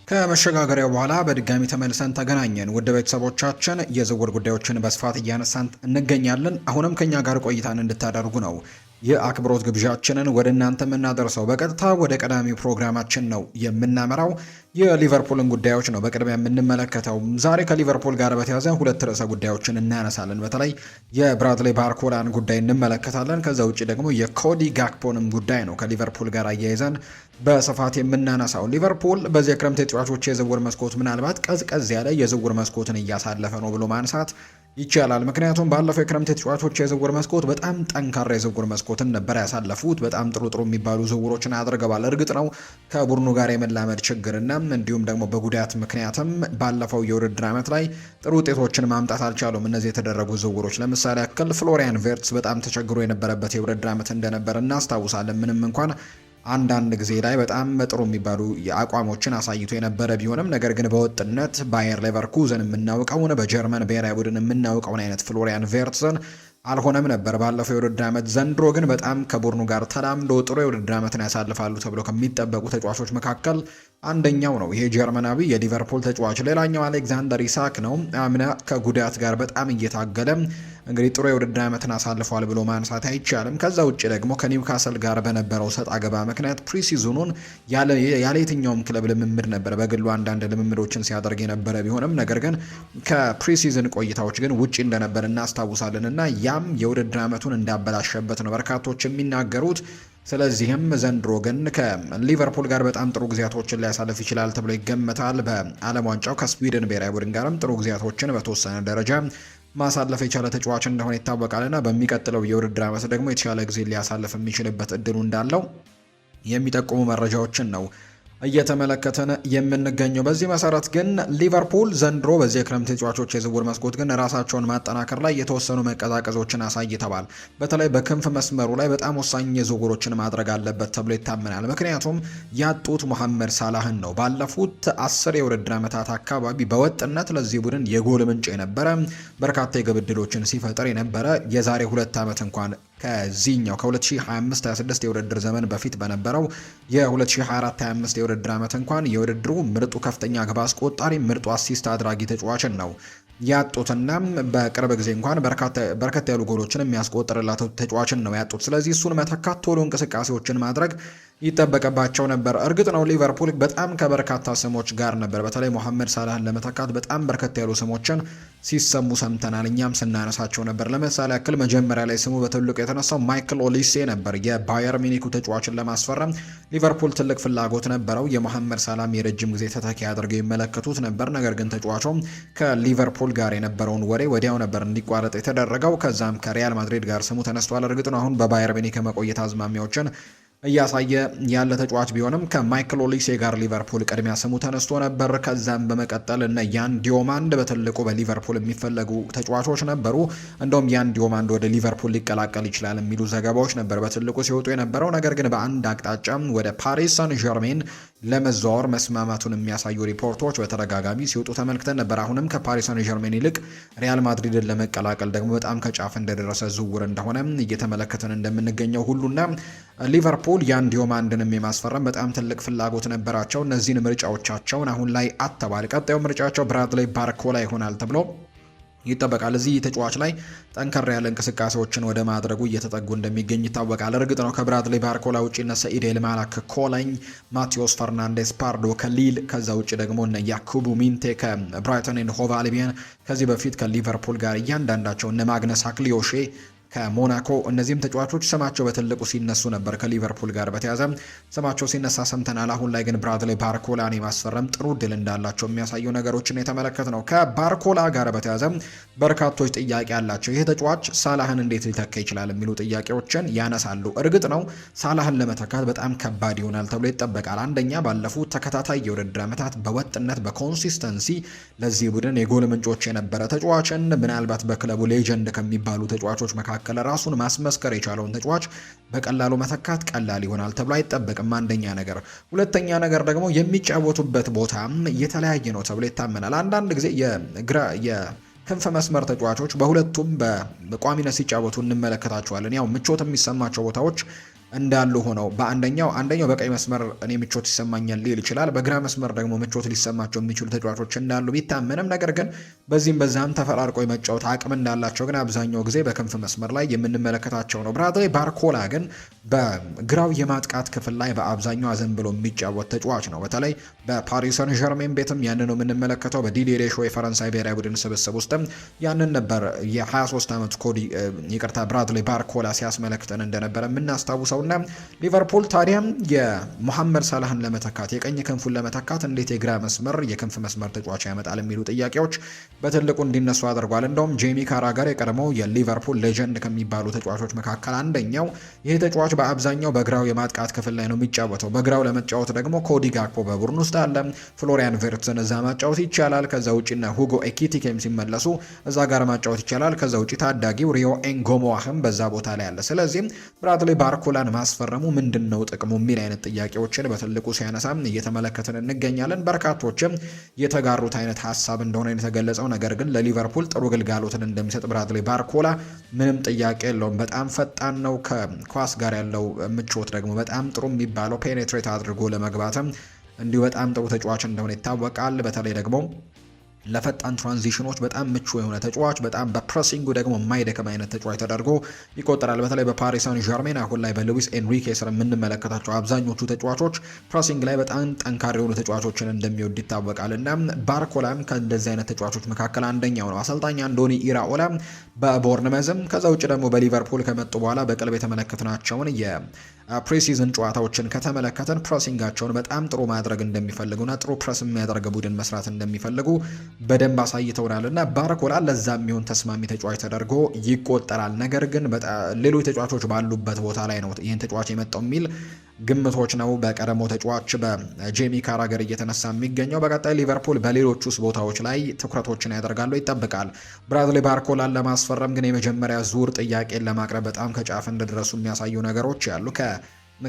ከመሸጋገሪያው በኋላ በድጋሚ ተመልሰን ተገናኘን። ውድ ቤተሰቦቻችን የዝውውር ጉዳዮችን በስፋት እያነሳን እንገኛለን። አሁንም ከኛ ጋር ቆይታን እንድታደርጉ ነው የአክብሮት ግብዣችንን ወደ እናንተ የምናደርሰው። በቀጥታ ወደ ቀዳሚው ፕሮግራማችን ነው የምናመራው። የሊቨርፑልን ጉዳዮች ነው በቅድሚያ የምንመለከተው። ዛሬ ከሊቨርፑል ጋር በተያያዘ ሁለት ርዕሰ ጉዳዮችን እናነሳለን። በተለይ የብራድሌ ባርኮላን ጉዳይ እንመለከታለን። ከዛ ውጭ ደግሞ የኮዲ ጋክፖንም ጉዳይ ነው ከሊቨርፑል ጋር አያይዘን በስፋት የምናነሳው። ሊቨርፑል በዚህ የክረምት ተጫዋቾች የዝውውር መስኮት ምናልባት ቀዝቀዝ ያለ የዝውውር መስኮትን እያሳለፈ ነው ብሎ ማንሳት ይቻላል። ምክንያቱም ባለፈው የክረምት ተጫዋቾች የዝውውር መስኮት በጣም ጠንካራ የዝውውር መስኮትን ነበር ያሳለፉት። በጣም ጥሩ የሚባሉ ዝውውሮችን አድርገዋል። እርግጥ ነው ከቡድኑ ጋር የመላመድ ችግርና እንዲሁም ደግሞ በጉዳት ምክንያትም ባለፈው የውድድር ዓመት ላይ ጥሩ ውጤቶችን ማምጣት አልቻሉም። እነዚህ የተደረጉ ዝውውሮች ለምሳሌ ያክል ፍሎሪያን ቬርትስ በጣም ተቸግሮ የነበረበት የውድድር ዓመት እንደነበር እናስታውሳለን። ምንም እንኳን አንዳንድ ጊዜ ላይ በጣም ጥሩ የሚባሉ አቋሞችን አሳይቶ የነበረ ቢሆንም ነገር ግን በወጥነት ባየር ሌቨርኩዘን የምናውቀውን በጀርመን ብሔራዊ ቡድን የምናውቀውን አይነት ፍሎሪያን ቬርትስን አልሆነም ነበር ባለፈው የውድድር ዓመት። ዘንድሮ ግን በጣም ከቡድኑ ጋር ተላምዶ ጥሩ የውድድር ዓመትን ያሳልፋሉ ተብሎ ከሚጠበቁ ተጫዋቾች መካከል አንደኛው ነው ይሄ ጀርመናዊ የሊቨርፑል ተጫዋች። ሌላኛው አሌክዛንደር ኢሳክ ነው። አምና ከጉዳት ጋር በጣም እየታገለ እንግዲህ ጥሩ የውድድር ዓመትን አሳልፏል ብሎ ማንሳት አይቻልም። ከዛ ውጭ ደግሞ ከኒውካስል ጋር በነበረው ሰጥ አገባ ምክንያት ፕሪሲዝኑን ያለ የትኛውም ክለብ ልምምድ ነበር በግሉ አንዳንድ ልምምዶችን ሲያደርግ የነበረ ቢሆንም ነገር ግን ከፕሪሲዝን ቆይታዎች ግን ውጪ እንደነበር እናስታውሳለን እና ያም የውድድር ዓመቱን እንዳበላሸበት ነው በርካቶች የሚናገሩት። ስለዚህም ዘንድሮ ግን ከሊቨርፑል ጋር በጣም ጥሩ ጊዜያቶችን ሊያሳልፍ ይችላል ተብሎ ይገመታል። በዓለም ዋንጫው ከስዊድን ብሔራዊ ቡድን ጋርም ጥሩ ጊዜያቶችን በተወሰነ ደረጃ ማሳለፍ የቻለ ተጫዋች እንደሆነ ይታወቃልና በሚቀጥለው የውድድር ዓመት ደግሞ የተሻለ ጊዜ ሊያሳልፍ የሚችልበት እድሉ እንዳለው የሚጠቁሙ መረጃዎችን ነው እየተመለከተን የምንገኘው። በዚህ መሰረት ግን ሊቨርፑል ዘንድሮ በዚህ የክረምት ተጫዋቾች የዝውውር መስኮት ግን ራሳቸውን ማጠናከር ላይ የተወሰኑ መቀዛቀዞችን አሳይተዋል። በተለይ በክንፍ መስመሩ ላይ በጣም ወሳኝ የዝውውሮችን ማድረግ አለበት ተብሎ ይታመናል። ምክንያቱም ያጡት መሐመድ ሳላህን ነው። ባለፉት 10 የውድድር ዓመታት አካባቢ በወጥነት ለዚህ ቡድን የጎል ምንጭ የነበረ በርካታ የግብ ዕድሎችን ሲፈጠር የነበረ የዛሬ 2 ዓመት እንኳን ከዚህኛው ከ2025-26 የውድድር ዘመን በፊት በነበረው የ2024-25 የውድድር ዓመት እንኳን የውድድሩ ምርጡ ከፍተኛ ግብ አስቆጣሪ ምርጡ አሲስት አድራጊ ተጫዋችን ነው ያጡትና በቅርብ ጊዜ እንኳን በርከት ያሉ ጎሎችን የሚያስቆጥርላት ተጫዋችን ነው ያጡት። ስለዚህ እሱን መተካት ቶሎ እንቅስቃሴዎችን ማድረግ ይጠበቅባቸው ነበር። እርግጥ ነው ሊቨርፑል በጣም ከበርካታ ስሞች ጋር ነበር። በተለይ መሐመድ ሳላህን ለመተካት በጣም በርከት ያሉ ስሞችን ሲሰሙ ሰምተናል። እኛም ስናነሳቸው ነበር። ለምሳሌ ያክል መጀመሪያ ላይ ስሙ በትልቁ የተነሳው ማይክል ኦሊሴ ነበር። የባየር ሚኒኩ ተጫዋችን ለማስፈረም ሊቨርፑል ትልቅ ፍላጎት ነበረው። የመሐመድ ሳላህም የረጅም ጊዜ ተተኪ አድርገው ይመለከቱት ነበር። ነገር ግን ተጫዋቹም ከሊቨርፑል ጋር የነበረውን ወሬ ወዲያው ነበር እንዲቋረጥ የተደረገው። ከዛም ከሪያል ማድሪድ ጋር ስሙ ተነስቷል። እርግጥ ነው አሁን በባየር ሚኒክ መቆየት አዝማሚያዎችን እያሳየ ያለ ተጫዋች ቢሆንም ከማይክል ኦሊሴ ጋር ሊቨርፑል ቅድሚያ ስሙ ተነስቶ ነበር። ከዛም በመቀጠል እነ ያን ዲዮማንድ በትልቁ በሊቨርፑል የሚፈለጉ ተጫዋቾች ነበሩ። እንደውም ያን ዲዮማንድ ወደ ሊቨርፑል ሊቀላቀል ይችላል የሚሉ ዘገባዎች ነበር በትልቁ ሲወጡ የነበረው። ነገር ግን በአንድ አቅጣጫ ወደ ፓሪስ ሳን ዠርሜን ለመዘዋወር መስማማቱን የሚያሳዩ ሪፖርቶች በተደጋጋሚ ሲወጡ ተመልክተን ነበር። አሁንም ከፓሪስ ሳን ዠርሜን ይልቅ ሪያል ማድሪድን ለመቀላቀል ደግሞ በጣም ከጫፍ እንደደረሰ ዝውውር እንደሆነ እየተመለከተን እንደምንገኘው ሁሉና ሊቨርፑል ያን ዲዮማንድንም የማስፈረም በጣም ትልቅ ፍላጎት ነበራቸው። እነዚህን ምርጫዎቻቸውን አሁን ላይ አጥተዋል። ቀጣዩ ምርጫቸው ብራድሊ ባርኮላ ይሆናል ተብሎ ይጠበቃል። እዚህ ተጫዋች ላይ ጠንከር ያለ እንቅስቃሴዎችን ወደ ማድረጉ እየተጠጉ እንደሚገኝ ይታወቃል። እርግጥ ነው ከብራድሊ ባርኮላ ውጪ እነ ሰኢድ ኤልማላ ከኮለኝ፣ ማቴዎስ ፈርናንዴስ ፓርዶ ከሊል፣ ከዛ ውጪ ደግሞ እነ ያኩቡ ሚንቴ ከብራይተን ኤንድ ሆቭ አልቢዮን ከዚህ በፊት ከሊቨርፑል ጋር እያንዳንዳቸው እነ ማግነስ አክሊዮሼ ከሞናኮ እነዚህም ተጫዋቾች ስማቸው በትልቁ ሲነሱ ነበር። ከሊቨርፑል ጋር በተያዘ ስማቸው ሲነሳ ሰምተናል። አሁን ላይ ግን ብራድሊ ባርኮላን የማስፈረም ጥሩ እድል እንዳላቸው የሚያሳዩ ነገሮችን የተመለከት ነው። ከባርኮላ ጋር በተያዘ በርካቶች ጥያቄ አላቸው። ይህ ተጫዋች ሳላህን እንዴት ሊተካ ይችላል የሚሉ ጥያቄዎችን ያነሳሉ። እርግጥ ነው ሳላህን ለመተካት በጣም ከባድ ይሆናል ተብሎ ይጠበቃል። አንደኛ ባለፉት ተከታታይ የውድድር ዓመታት በወጥነት በኮንሲስተንሲ ለዚህ ቡድን የጎል ምንጮች የነበረ ተጫዋችን ምናልባት በክለቡ ሌጀንድ ከሚባሉ ተጫዋቾች መካከል ራሱን ማስመስከር የቻለውን ተጫዋች በቀላሉ መተካት ቀላል ይሆናል ተብሎ አይጠበቅም። አንደኛ ነገር። ሁለተኛ ነገር ደግሞ የሚጫወቱበት ቦታ የተለያየ ነው ተብሎ ይታመናል። አንዳንድ ጊዜ የክንፍ መስመር ተጫዋቾች በሁለቱም በቋሚነት ሲጫወቱ እንመለከታቸዋለን። ያው ምቾት የሚሰማቸው ቦታዎች እንዳሉ ሆነው በአንደኛው በቀኝ መስመር እኔ ምቾት ይሰማኛል ሊል ይችላል። በግራ መስመር ደግሞ ምቾት ሊሰማቸው የሚችሉ ተጫዋቾች እንዳሉ ቢታመንም ነገር ግን በዚህም በዛም ተፈራርቆ የመጫወት አቅም እንዳላቸው ግን አብዛኛው ጊዜ በክንፍ መስመር ላይ የምንመለከታቸው ነው። ብራድሊ ባርኮላ ግን በግራው የማጥቃት ክፍል ላይ በአብዛኛው አዘን ብሎ የሚጫወት ተጫዋች ነው። በተለይ በፓሪስ ሰን ዠርሜን ቤትም ያንን ነው የምንመለከተው። በዲዲዬ ዴሾ የፈረንሳይ ብሔራዊ ቡድን ስብስብ ውስጥም ያንን ነበር የ23 ዓመት ብራድሊ ባርኮላ ሲያስመለክተን እንደነበረ የምናስታውሰው። እና ሊቨርፑል ታዲያ የሙሐመድ ሳላህን ለመተካት የቀኝ ክንፉን ለመተካት እንዴት የግራ መስመር የክንፍ መስመር ተጫዋች ያመጣል የሚሉ ጥያቄዎች በትልቁ እንዲነሱ አድርጓል። እንደውም ጄሚ ካራገር የቀድሞው የሊቨርፑል ሌጀንድ ከሚባሉ ተጫዋቾች መካከል አንደኛው ይህ ተጫዋች በአብዛኛው በግራው የማጥቃት ክፍል ላይ ነው የሚጫወተው። በግራው ለመጫወት ደግሞ ኮዲ ጋክፖ በቡድን ውስጥ አለ። ፍሎሪያን ቨርትዝን እዛ ማጫወት ይቻላል። ከዛ ውጪና ሁጎ ኤኪቲኬም ሲመለሱ እዛ ጋር ማጫወት ይቻላል። ከዛ ውጪ ታዳጊው ሪዮ ኤንጎሞዋህም በዛ ቦታ ላይ አለ። ስለዚህ ብራድሊ ባርኮላን ማስፈረሙ ምንድነው ጥቅሙ የሚል አይነት ጥያቄዎችን በትልቁ ሲያነሳም እየተመለከትን እንገኛለን። በርካቶችም የተጋሩት አይነት ሀሳብ እንደሆነ የተገለጸው፣ ነገር ግን ለሊቨርፑል ጥሩ ግልጋሎትን እንደሚሰጥ ብራድሊ ባርኮላ ምንም ጥያቄ የለውም። በጣም ፈጣን ነው። ከኳስ ጋር ያለው ምቾት ደግሞ በጣም ጥሩ የሚባለው ፔኔትሬት አድርጎ ለመግባትም እንዲሁ በጣም ጥሩ ተጫዋች እንደሆነ ይታወቃል። በተለይ ደግሞ ለፈጣን ትራንዚሽኖች በጣም ምቹ የሆነ ተጫዋች፣ በጣም በፕሬሲንጉ ደግሞ የማይደክም አይነት ተጫዋች ተደርጎ ይቆጠራል። በተለይ በፓሪስ ሳን ዠርሜን አሁን ላይ በሉዊስ ኤንሪኬ ስር የምንመለከታቸው አብዛኞቹ ተጫዋቾች ፕሬሲንግ ላይ በጣም ጠንካራ የሆኑ ተጫዋቾችን እንደሚወድ ይታወቃል እና ባርኮላም ከእንደዚህ አይነት ተጫዋቾች መካከል አንደኛው ነው። አሰልጣኝ አንዶኒ ኢራኦላ በቦርንመዝም ከዛ ውጭ ደግሞ በሊቨርፑል ከመጡ በኋላ በቅርብ የተመለከትናቸውን የፕሪሲዝን ጨዋታዎችን ከተመለከተን ፕሬሲንጋቸውን በጣም ጥሩ ማድረግ እንደሚፈልጉና ጥሩ ፕሬስ የሚያደርግ ቡድን መስራት እንደሚፈልጉ በደንብ አሳይተውናል እና ባርኮላ ለዛ የሚሆን ተስማሚ ተጫዋች ተደርጎ ይቆጠራል። ነገር ግን ሌሎች ተጫዋቾች ባሉበት ቦታ ላይ ነው ይህን ተጫዋች የመጣው የሚል ግምቶች ነው በቀደሞ ተጫዋች በጄሚ ካራገር እየተነሳ የሚገኘው። በቀጣይ ሊቨርፑል በሌሎች ውስጥ ቦታዎች ላይ ትኩረቶችን ያደርጋሉ ይጠበቃል። ብራድሊ ባርኮላን ለማስፈረም ግን የመጀመሪያ ዙር ጥያቄን ለማቅረብ በጣም ከጫፍ እንደደረሱ የሚያሳዩ ነገሮች ያሉ።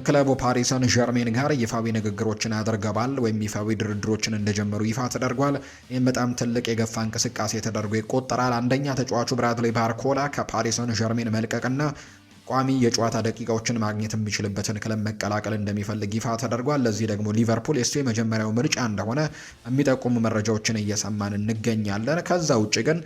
ክለቡ ፓሪስ ሰን ዠርሜን ጋር ይፋዊ ንግግሮችን አድርገዋል ወይም ይፋዊ ድርድሮችን እንደጀመሩ ይፋ ተደርጓል። ይህም በጣም ትልቅ የገፋ እንቅስቃሴ ተደርጎ ይቆጠራል። አንደኛ ተጫዋቹ ብራድሊ ባርኮላ ከፓሪስ ሰን ዠርሜን መልቀቅና ቋሚ የጨዋታ ደቂቃዎችን ማግኘት የሚችልበትን ክለብ መቀላቀል እንደሚፈልግ ይፋ ተደርጓል። ለዚህ ደግሞ ሊቨርፑል የሱ የመጀመሪያው ምርጫ እንደሆነ የሚጠቁሙ መረጃዎችን እየሰማን እንገኛለን። ከዛ ውጭ ግን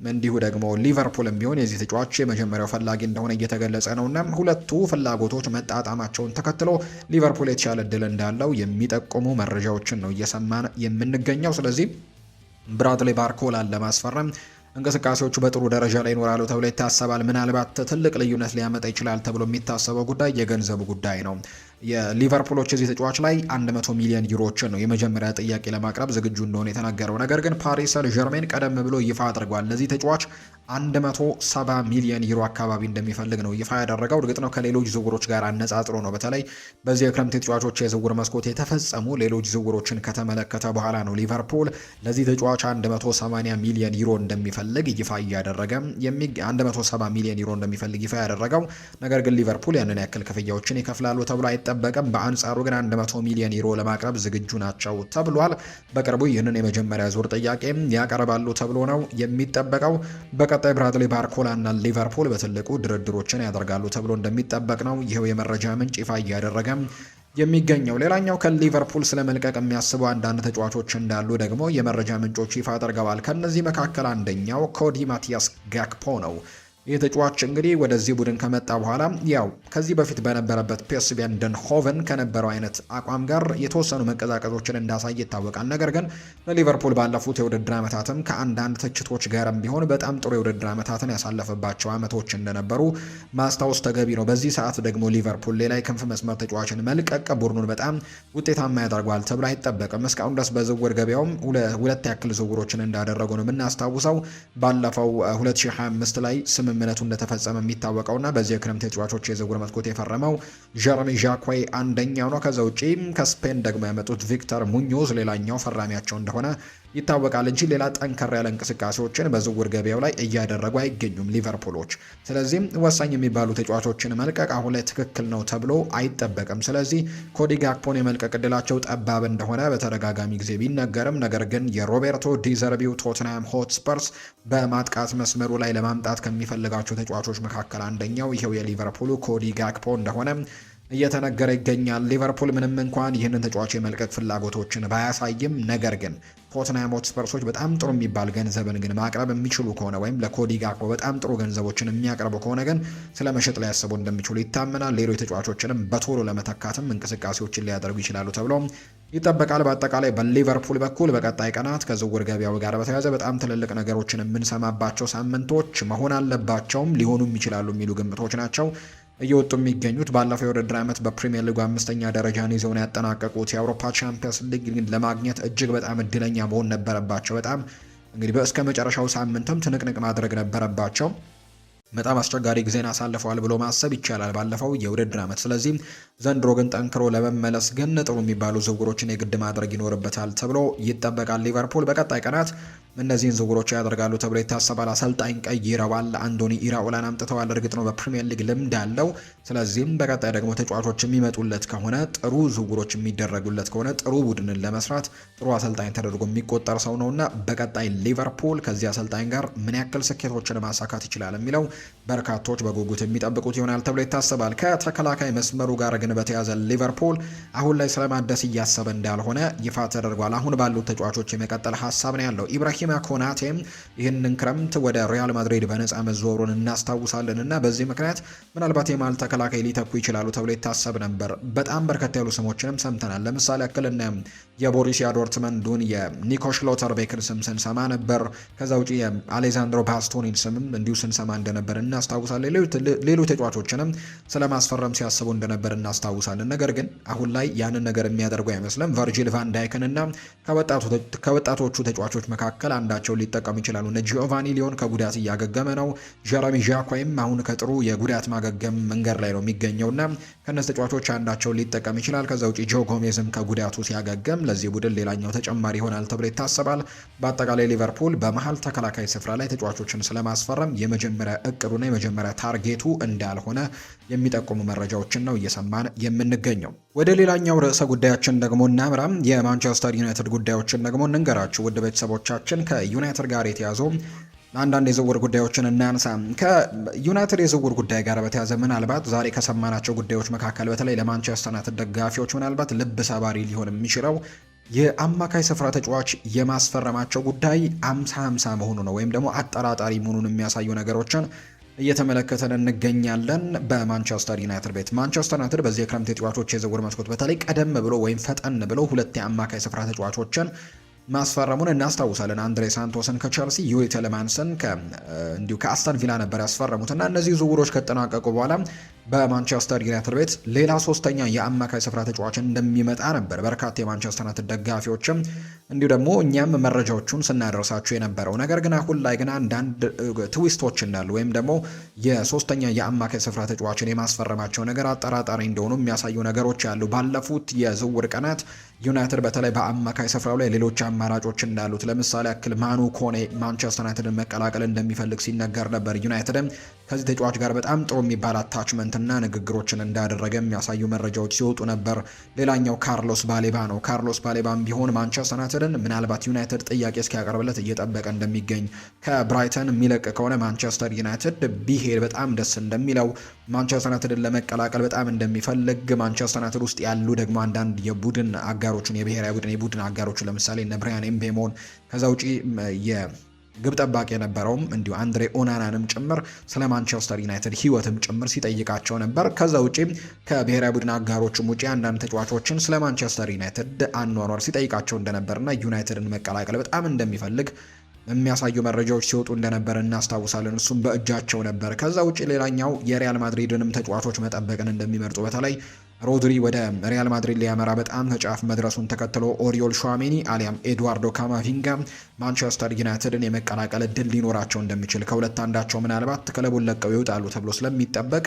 እንዲሁ ደግሞ ሊቨርፑልም ቢሆን የዚህ ተጫዋች የመጀመሪያው ፈላጊ እንደሆነ እየተገለጸ ነውና ሁለቱ ፍላጎቶች መጣጣማቸውን ተከትሎ ሊቨርፑል የተሻለ እድል እንዳለው የሚጠቁሙ መረጃዎችን ነው እየሰማን የምንገኘው። ስለዚህ ብራድሊ ባርኮላን ለማስፈረም እንቅስቃሴዎቹ በጥሩ ደረጃ ላይ ይኖራሉ ተብሎ ይታሰባል። ምናልባት ትልቅ ልዩነት ሊያመጣ ይችላል ተብሎ የሚታሰበው ጉዳይ የገንዘቡ ጉዳይ ነው። የሊቨርፑሎች እዚህ ተጫዋች ላይ 100 ሚሊዮን ዩሮዎችን ነው የመጀመሪያ ጥያቄ ለማቅረብ ዝግጁ እንደሆነ የተናገረው። ነገር ግን ፓሪስ ሰን ዠርሜን ቀደም ብሎ ይፋ አድርጓል ለዚህ ተጫዋች 170 ሚሊዮን ዩሮ አካባቢ እንደሚፈልግ ነው ይፋ ያደረገው። እርግጥ ነው ከሌሎች ዝውውሮች ጋር አነጻጽሮ ነው። በተለይ በዚህ የክረምት ተጫዋቾች የዝውውር መስኮት የተፈጸሙ ሌሎች ዝውውሮችን ከተመለከተ በኋላ ነው ሊቨርፑል ለዚህ ተጫዋች 180 ሚሊዮን ዩሮ እንደሚፈልግ ይፋ እያደረገ 170 ሚሊዮን ዩሮ እንደሚፈልግ ይፋ ያደረገው። ነገር ግን ሊቨርፑል ያንን ያክል ክፍያዎችን ይከፍላሉ ተብሎ አይጠበቅም። በአንጻሩ ግን 100 ሚሊዮን ዩሮ ለማቅረብ ዝግጁ ናቸው ተብሏል። በቅርቡ ይህንን የመጀመሪያ ዙር ጥያቄ ያቀርባሉ ተብሎ ነው የሚጠበቀው። በቀጣይ ብራድሊ ባርኮላ እና ሊቨርፑል በትልቁ ድርድሮችን ያደርጋሉ ተብሎ እንደሚጠበቅ ነው ይኸው የመረጃ ምንጭ ይፋ እያደረገ የሚገኘው። ሌላኛው ከሊቨርፑል ስለመልቀቅ የሚያስቡ አንዳንድ ተጫዋቾች እንዳሉ ደግሞ የመረጃ ምንጮች ይፋ አድርገዋል። ከነዚህ መካከል አንደኛው ኮዲ ማቲያስ ጋክፖ ነው። ይህ ተጫዋች እንግዲህ ወደዚህ ቡድን ከመጣ በኋላ ያው ከዚህ በፊት በነበረበት ፒኤስቪ አይንድሆቨን ከነበረው አይነት አቋም ጋር የተወሰኑ መቀዛቀዞችን እንዳሳየ ይታወቃል። ነገር ግን ለሊቨርፑል ባለፉት የውድድር ዓመታትም ከአንዳንድ ትችቶች ጋርም ቢሆን በጣም ጥሩ የውድድር ዓመታትን ያሳለፈባቸው ዓመቶች እንደነበሩ ማስታወስ ተገቢ ነው። በዚህ ሰዓት ደግሞ ሊቨርፑል ሌላ የክንፍ መስመር ተጫዋችን መልቀቅ ቡድኑን በጣም ውጤታማ ያደርገዋል ተብሎ አይጠበቅም። እስካሁን ድረስ በዝውውር ገበያውም ሁለት ያክል ዝውውሮችን እንዳደረጉ ነው የምናስታውሰው። ባለፈው 2025 ላይ ስምምነቱ እንደተፈጸመ የሚታወቀውና በዚህ የክረምት ተጫዋቾች የዝውውር መስኮት የፈረመው ጀረሚ ዣኳይ አንደኛው ነው። ከዛ ውጪ ከስፔን ደግሞ ያመጡት ቪክተር ሙኞዝ ሌላኛው ፈራሚያቸው እንደሆነ ይታወቃል እንጂ ሌላ ጠንከር ያለ እንቅስቃሴዎችን በዝውውር ገበያው ላይ እያደረጉ አይገኙም ሊቨርፑሎች። ስለዚህ ወሳኝ የሚባሉ ተጫዋቾችን መልቀቅ አሁን ላይ ትክክል ነው ተብሎ አይጠበቅም። ስለዚህ ኮዲ ጋክፖን የመልቀቅ እድላቸው ጠባብ እንደሆነ በተደጋጋሚ ጊዜ ቢነገርም፣ ነገር ግን የሮቤርቶ ዲዘርቢው ቶትንሃም ሆትስፐርስ በማጥቃት መስመሩ ላይ ለማምጣት ከሚፈልጋቸው ተጫዋቾች መካከል አንደኛው ይኸው የሊቨርፑሉ ኮዲ ጋክፖ እንደሆነ እየተነገረ ይገኛል። ሊቨርፑል ምንም እንኳን ይህንን ተጫዋች የመልቀቅ ፍላጎቶችን ባያሳይም ነገር ግን ቶትንሃም ሆትስፐርሶች በጣም ጥሩ የሚባል ገንዘብን ግን ማቅረብ የሚችሉ ከሆነ ወይም ለኮዲ ጋክፖ በጣም ጥሩ ገንዘቦችን የሚያቀርቡ ከሆነ ግን ስለ መሸጥ ሊያስቡ እንደሚችሉ ይታመናል። ሌሎች ተጫዋቾችንም በቶሎ ለመተካትም እንቅስቃሴዎችን ሊያደርጉ ይችላሉ ተብሎ ይጠበቃል። በአጠቃላይ በሊቨርፑል በኩል በቀጣይ ቀናት ከዝውውር ገበያው ጋር በተያያዘ በጣም ትልልቅ ነገሮችን የምንሰማባቸው ሳምንቶች መሆን አለባቸውም ሊሆኑም ይችላሉ የሚሉ ግምቶች ናቸው እየወጡ የሚገኙት። ባለፈው የውድድር ዓመት በፕሪሚየር ሊጉ 5ኛ ደረጃን ይዘው ነው ያጠናቀቁት። የአውሮፓ ቻምፒየንስ ሊግ ለማግኘት እጅግ በጣም እድለኛ መሆን ነበረባቸው። በጣም እንግዲህ እስከ መጨረሻው ሳምንትም ትንቅንቅ ማድረግ ነበረባቸው። በጣም አስቸጋሪ ጊዜን አሳልፈዋል ብሎ ማሰብ ይቻላል ባለፈው የውድድር ዓመት። ስለዚህ ዘንድሮ ግን ጠንክሮ ለመመለስ ግን ጥሩ የሚባሉ ዝውውሮችን የግድ ማድረግ ይኖርበታል ተብሎ ይጠበቃል። ሊቨርፑል በቀጣይ ቀናት እነዚህን ዝውውሮች ያደርጋሉ ተብሎ ይታሰባል። አሰልጣኝ ቀይረዋል። አንዶኒ ኢራኦላን አምጥተዋል። እርግጥ ነው በፕሪሚየር ሊግ ልምድ አለው። ስለዚህም በቀጣይ ደግሞ ተጫዋቾች የሚመጡለት ከሆነ ጥሩ ዝውውሮች የሚደረጉለት ከሆነ ጥሩ ቡድንን ለመስራት ጥሩ አሰልጣኝ ተደርጎ የሚቆጠር ሰው ነውና በቀጣይ ሊቨርፑል ከዚህ አሰልጣኝ ጋር ምን ያክል ስኬቶችን ማሳካት ይችላል የሚለው በርካቶች በጉጉት የሚጠብቁት ይሆናል ተብሎ ይታሰባል። ከተከላካይ መስመሩ ጋር ግን በተያዘ ሊቨርፑል አሁን ላይ ስለማደስ እያሰበ እንዳልሆነ ይፋ ተደርጓል። አሁን ባሉት ተጫዋቾች የመቀጠል ሀሳብ ነው ያለው። ኢብራሂማ ኮናቴም ይህንን ክረምት ወደ ሪያል ማድሪድ በነፃ መዘዋወሩን እናስታውሳለን እና በዚህ ምክንያት ምናልባት የማል ተከላካይ ሊተኩ ይችላሉ ተብሎ ይታሰብ ነበር። በጣም በርከት ያሉ ስሞችንም ሰምተናል። ለምሳሌ ያክልና የቦሩሲያ ዶርትመንዱን የኒኮ ሽሎተርቤክን ስም ስንሰማ ነበር። ከዛ ውጪ የአሌዛንድሮ ባስቶኒን ስምም እንዲሁ ስንሰማ እንደነበር እናስታውሳለን። ሌሎች ተጫዋቾችንም ስለማስፈረም ሲያስቡ እንደነበር እናስታውሳለን። ነገር ግን አሁን ላይ ያንን ነገር የሚያደርጉ አይመስልም። ቨርጂል ቫን ዳይክን እና ከወጣቶቹ ተጫዋቾች መካከል አንዳቸው ሊጠቀሙ ይችላሉ። እነ ጂኦቫኒ ሊዮን ከጉዳት እያገገመ ነው። ጀረሚ ዣኳይም አሁን ከጥሩ የጉዳት ማገገም መንገድ ላይ ነው የሚገኘውና ከነዚህ ተጫዋቾች አንዳቸው ሊጠቀም ይችላል። ከዛ ውጪ ጆ ጎሜዝም ከጉዳቱ ሲያገገም ለዚህ ቡድን ሌላኛው ተጨማሪ ይሆናል ተብሎ ይታሰባል። በአጠቃላይ ሊቨርፑል በመሀል ተከላካይ ስፍራ ላይ ተጫዋቾችን ስለማስፈረም የመጀመሪያ እቅዱና የመጀመሪያ ታርጌቱ እንዳልሆነ የሚጠቁሙ መረጃዎችን ነው እየሰማን የምንገኘው። ወደ ሌላኛው ርዕሰ ጉዳያችን ደግሞ እናምራም። የማንቸስተር ዩናይትድ ጉዳዮችን ደግሞ እንንገራችሁ ውድ ቤተሰቦቻችን። ከዩናይትድ ጋር የተያዙ አንዳንድ የዝውውር ጉዳዮችን እናንሳ። ከዩናይትድ የዝውውር ጉዳይ ጋር በተያዘ ምናልባት ዛሬ ከሰማናቸው ጉዳዮች መካከል በተለይ ለማንቸስተር ዩናይትድ ደጋፊዎች ምናልባት ልብ ሰባሪ ሊሆን የሚችለው የአማካይ ስፍራ ተጫዋች የማስፈረማቸው ጉዳይ 50-50 መሆኑ ነው፣ ወይም ደግሞ አጠራጣሪ መሆኑን የሚያሳዩ ነገሮችን እየተመለከተን እንገኛለን። በማንቸስተር ዩናይትድ ቤት ማንቸስተር ዩናይትድ በዚህ የክረምት ተጫዋቾች የዝውውር መስኮት በተለይ ቀደም ብሎ ወይም ፈጠን ብሎ ሁለት የአማካይ ስፍራ ተጫዋቾችን ማስፈረሙን እናስታውሳለን። አንድሬ ሳንቶስን ከቸልሲ፣ ዩሪ ቴሌማንስን እንዲሁ ከአስተን ቪላ ነበር ያስፈረሙት እና እነዚህ ዝውውሮች ከተጠናቀቁ በኋላ በማንቸስተር ዩናይትድ ቤት ሌላ ሶስተኛ የአማካይ ስፍራ ተጫዋችን እንደሚመጣ ነበር በርካታ የማንቸስተር ዩናይትድ ደጋፊዎችም እንዲሁ ደግሞ እኛም መረጃዎቹን ስናደርሳቸው የነበረው። ነገር ግን አሁን ላይ ግን አንዳንድ ትዊስቶች እንዳሉ ወይም ደግሞ የሶስተኛ የአማካይ ስፍራ ተጫዋችን የማስፈረማቸው ነገር አጠራጣሪ እንደሆኑ የሚያሳዩ ነገሮች ያሉ። ባለፉት የዝውውር ቀናት ዩናይትድ በተለይ በአማካይ ስፍራው ላይ ሌሎች አማራጮች እንዳሉት ለምሳሌ ያክል ማኑ ኮኔ ማንቸስተር ዩናይትድን መቀላቀል እንደሚፈልግ ሲነገር ነበር። ዩናይትድም ከዚህ ተጫዋች ጋር በጣም ጥሩ የሚባል አታችመንትና ንግግሮችን እንዳደረገ የሚያሳዩ መረጃዎች ሲወጡ ነበር። ሌላኛው ካርሎስ ባሌባ ነው። ካርሎስ ባሌባም ቢሆን ማንቸስተር ዩናይትድን ምናልባት ዩናይትድ ጥያቄ እስኪያቀርብለት እየጠበቀ እንደሚገኝ፣ ከብራይተን የሚለቅ ከሆነ ማንቸስተር ዩናይትድ ቢሄድ በጣም ደስ እንደሚለው፣ ማንቸስተር ዩናይትድን ለመቀላቀል በጣም እንደሚፈልግ፣ ማንቸስተር ዩናይትድ ውስጥ ያሉ ደግሞ አንዳንድ የቡድን አጋሮችን የብሔራዊ ቡድን የቡድን አጋሮችን ለምሳሌ እነ ብሪያን ኤምቤሞን ከዛ ውጪ ግብ ጠባቂ የነበረውም እንዲሁ አንድሬ ኦናናንም ጭምር ስለ ማንቸስተር ዩናይትድ ህይወትም ጭምር ሲጠይቃቸው ነበር። ከዛ ውጪ ከብሔራዊ ቡድን አጋሮችም ውጪ አንዳንድ ተጫዋቾችን ስለ ማንቸስተር ዩናይትድ አኗኗር ሲጠይቃቸው እንደነበርና ዩናይትድን መቀላቀል በጣም እንደሚፈልግ የሚያሳዩ መረጃዎች ሲወጡ እንደነበር እናስታውሳለን። እሱም በእጃቸው ነበር። ከዛ ውጪ ሌላኛው የሪያል ማድሪድንም ተጫዋቾች መጠበቅን እንደሚመርጡ በተለይ ሮድሪ ወደ ሪያል ማድሪድ ሊያመራ በጣም ከጫፍ መድረሱን ተከትሎ ኦሪዮል ሿሜኒ አሊያም ኤድዋርዶ ካማቪንጋ ማንቸስተር ዩናይትድን የመቀላቀል እድል ሊኖራቸው እንደሚችል ከሁለት አንዳቸው ምናልባት ክለቡን ለቀው ይወጣሉ ተብሎ ስለሚጠበቅ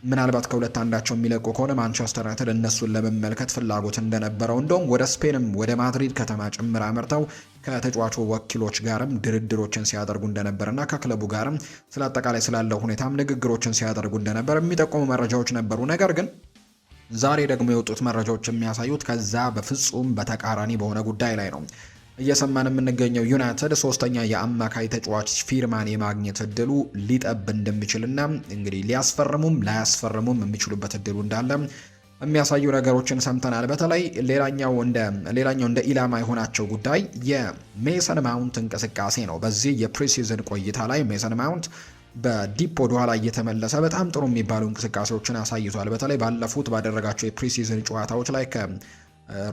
ምናልባት ከሁለት አንዳቸው የሚለቁ ከሆነ ማንቸስተር ዩናይትድ እነሱን ለመመልከት ፍላጎት እንደነበረው እንደውም ወደ ስፔንም ወደ ማድሪድ ከተማ ጭምር አመርተው ከተጫዋቹ ወኪሎች ጋርም ድርድሮችን ሲያደርጉ እንደነበርና ከክለቡ ጋርም ስለ አጠቃላይ ስላለው ሁኔታም ንግግሮችን ሲያደርጉ እንደነበር የሚጠቁሙ መረጃዎች ነበሩ። ነገር ግን ዛሬ ደግሞ የወጡት መረጃዎች የሚያሳዩት ከዛ በፍጹም በተቃራኒ በሆነ ጉዳይ ላይ ነው እየሰማን የምንገኘው። ዩናይትድ ሶስተኛ የአማካይ ተጫዋች ፊርማን የማግኘት እድሉ ሊጠብ እንደሚችልና እንግዲህ ሊያስፈርሙም ላያስፈርሙም የሚችሉበት እድሉ እንዳለ የሚያሳዩ ነገሮችን ሰምተናል። በተለይ ሌላኛው እንደ ኢላማ የሆናቸው ጉዳይ የሜሰን ማውንት እንቅስቃሴ ነው። በዚህ የፕሪሲዝን ቆይታ ላይ ሜሰን ማውንት በዲፕ ወደ ኋላ እየተመለሰ በጣም ጥሩ የሚባሉ እንቅስቃሴዎችን አሳይቷል። በተለይ ባለፉት ባደረጋቸው የፕሪሲዝን ጨዋታዎች ላይ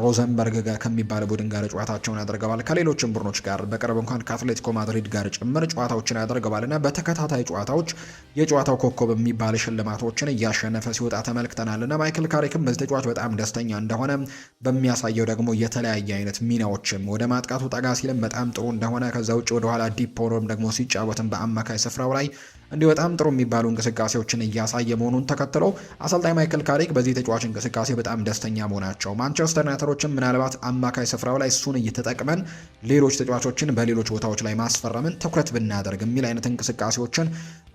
ሮዘንበርግ ጋር ከሚባል ቡድን ጋር ጨዋታቸውን ያደርገዋል። ከሌሎችም ቡድኖች ጋር በቅርብ እንኳን ከአትሌቲኮ ማድሪድ ጋር ጭምር ጨዋታዎችን ያደርገዋልና በተከታታይ ጨዋታዎች የጨዋታው ኮከብ የሚባል ሽልማቶችን እያሸነፈ ሲወጣ ተመልክተናልና ማይክል ካሪክም በዚህ ተጫዋች በጣም ደስተኛ እንደሆነ በሚያሳየው ደግሞ የተለያየ አይነት ሚናዎችም ወደ ማጥቃቱ ጠጋ ሲልም በጣም ጥሩ እንደሆነ ከዛ ውጭ ወደ ኋላ ዲፕ ሆኖም ደግሞ ሲጫወትም በአማካይ ስፍራው ላይ እንዲህ በጣም ጥሩ የሚባሉ እንቅስቃሴዎችን እያሳየ መሆኑን ተከትሎ አሰልጣኝ ማይክል ካሪክ በዚህ ተጫዋች እንቅስቃሴ በጣም ደስተኛ መሆናቸው ማንቸስተር ዩናይትዶችም ምናልባት አማካይ ስፍራው ላይ እሱን እየተጠቅመን ሌሎች ተጫዋቾችን በሌሎች ቦታዎች ላይ ማስፈረምን ትኩረት ብናደርግ የሚል አይነት እንቅስቃሴዎችን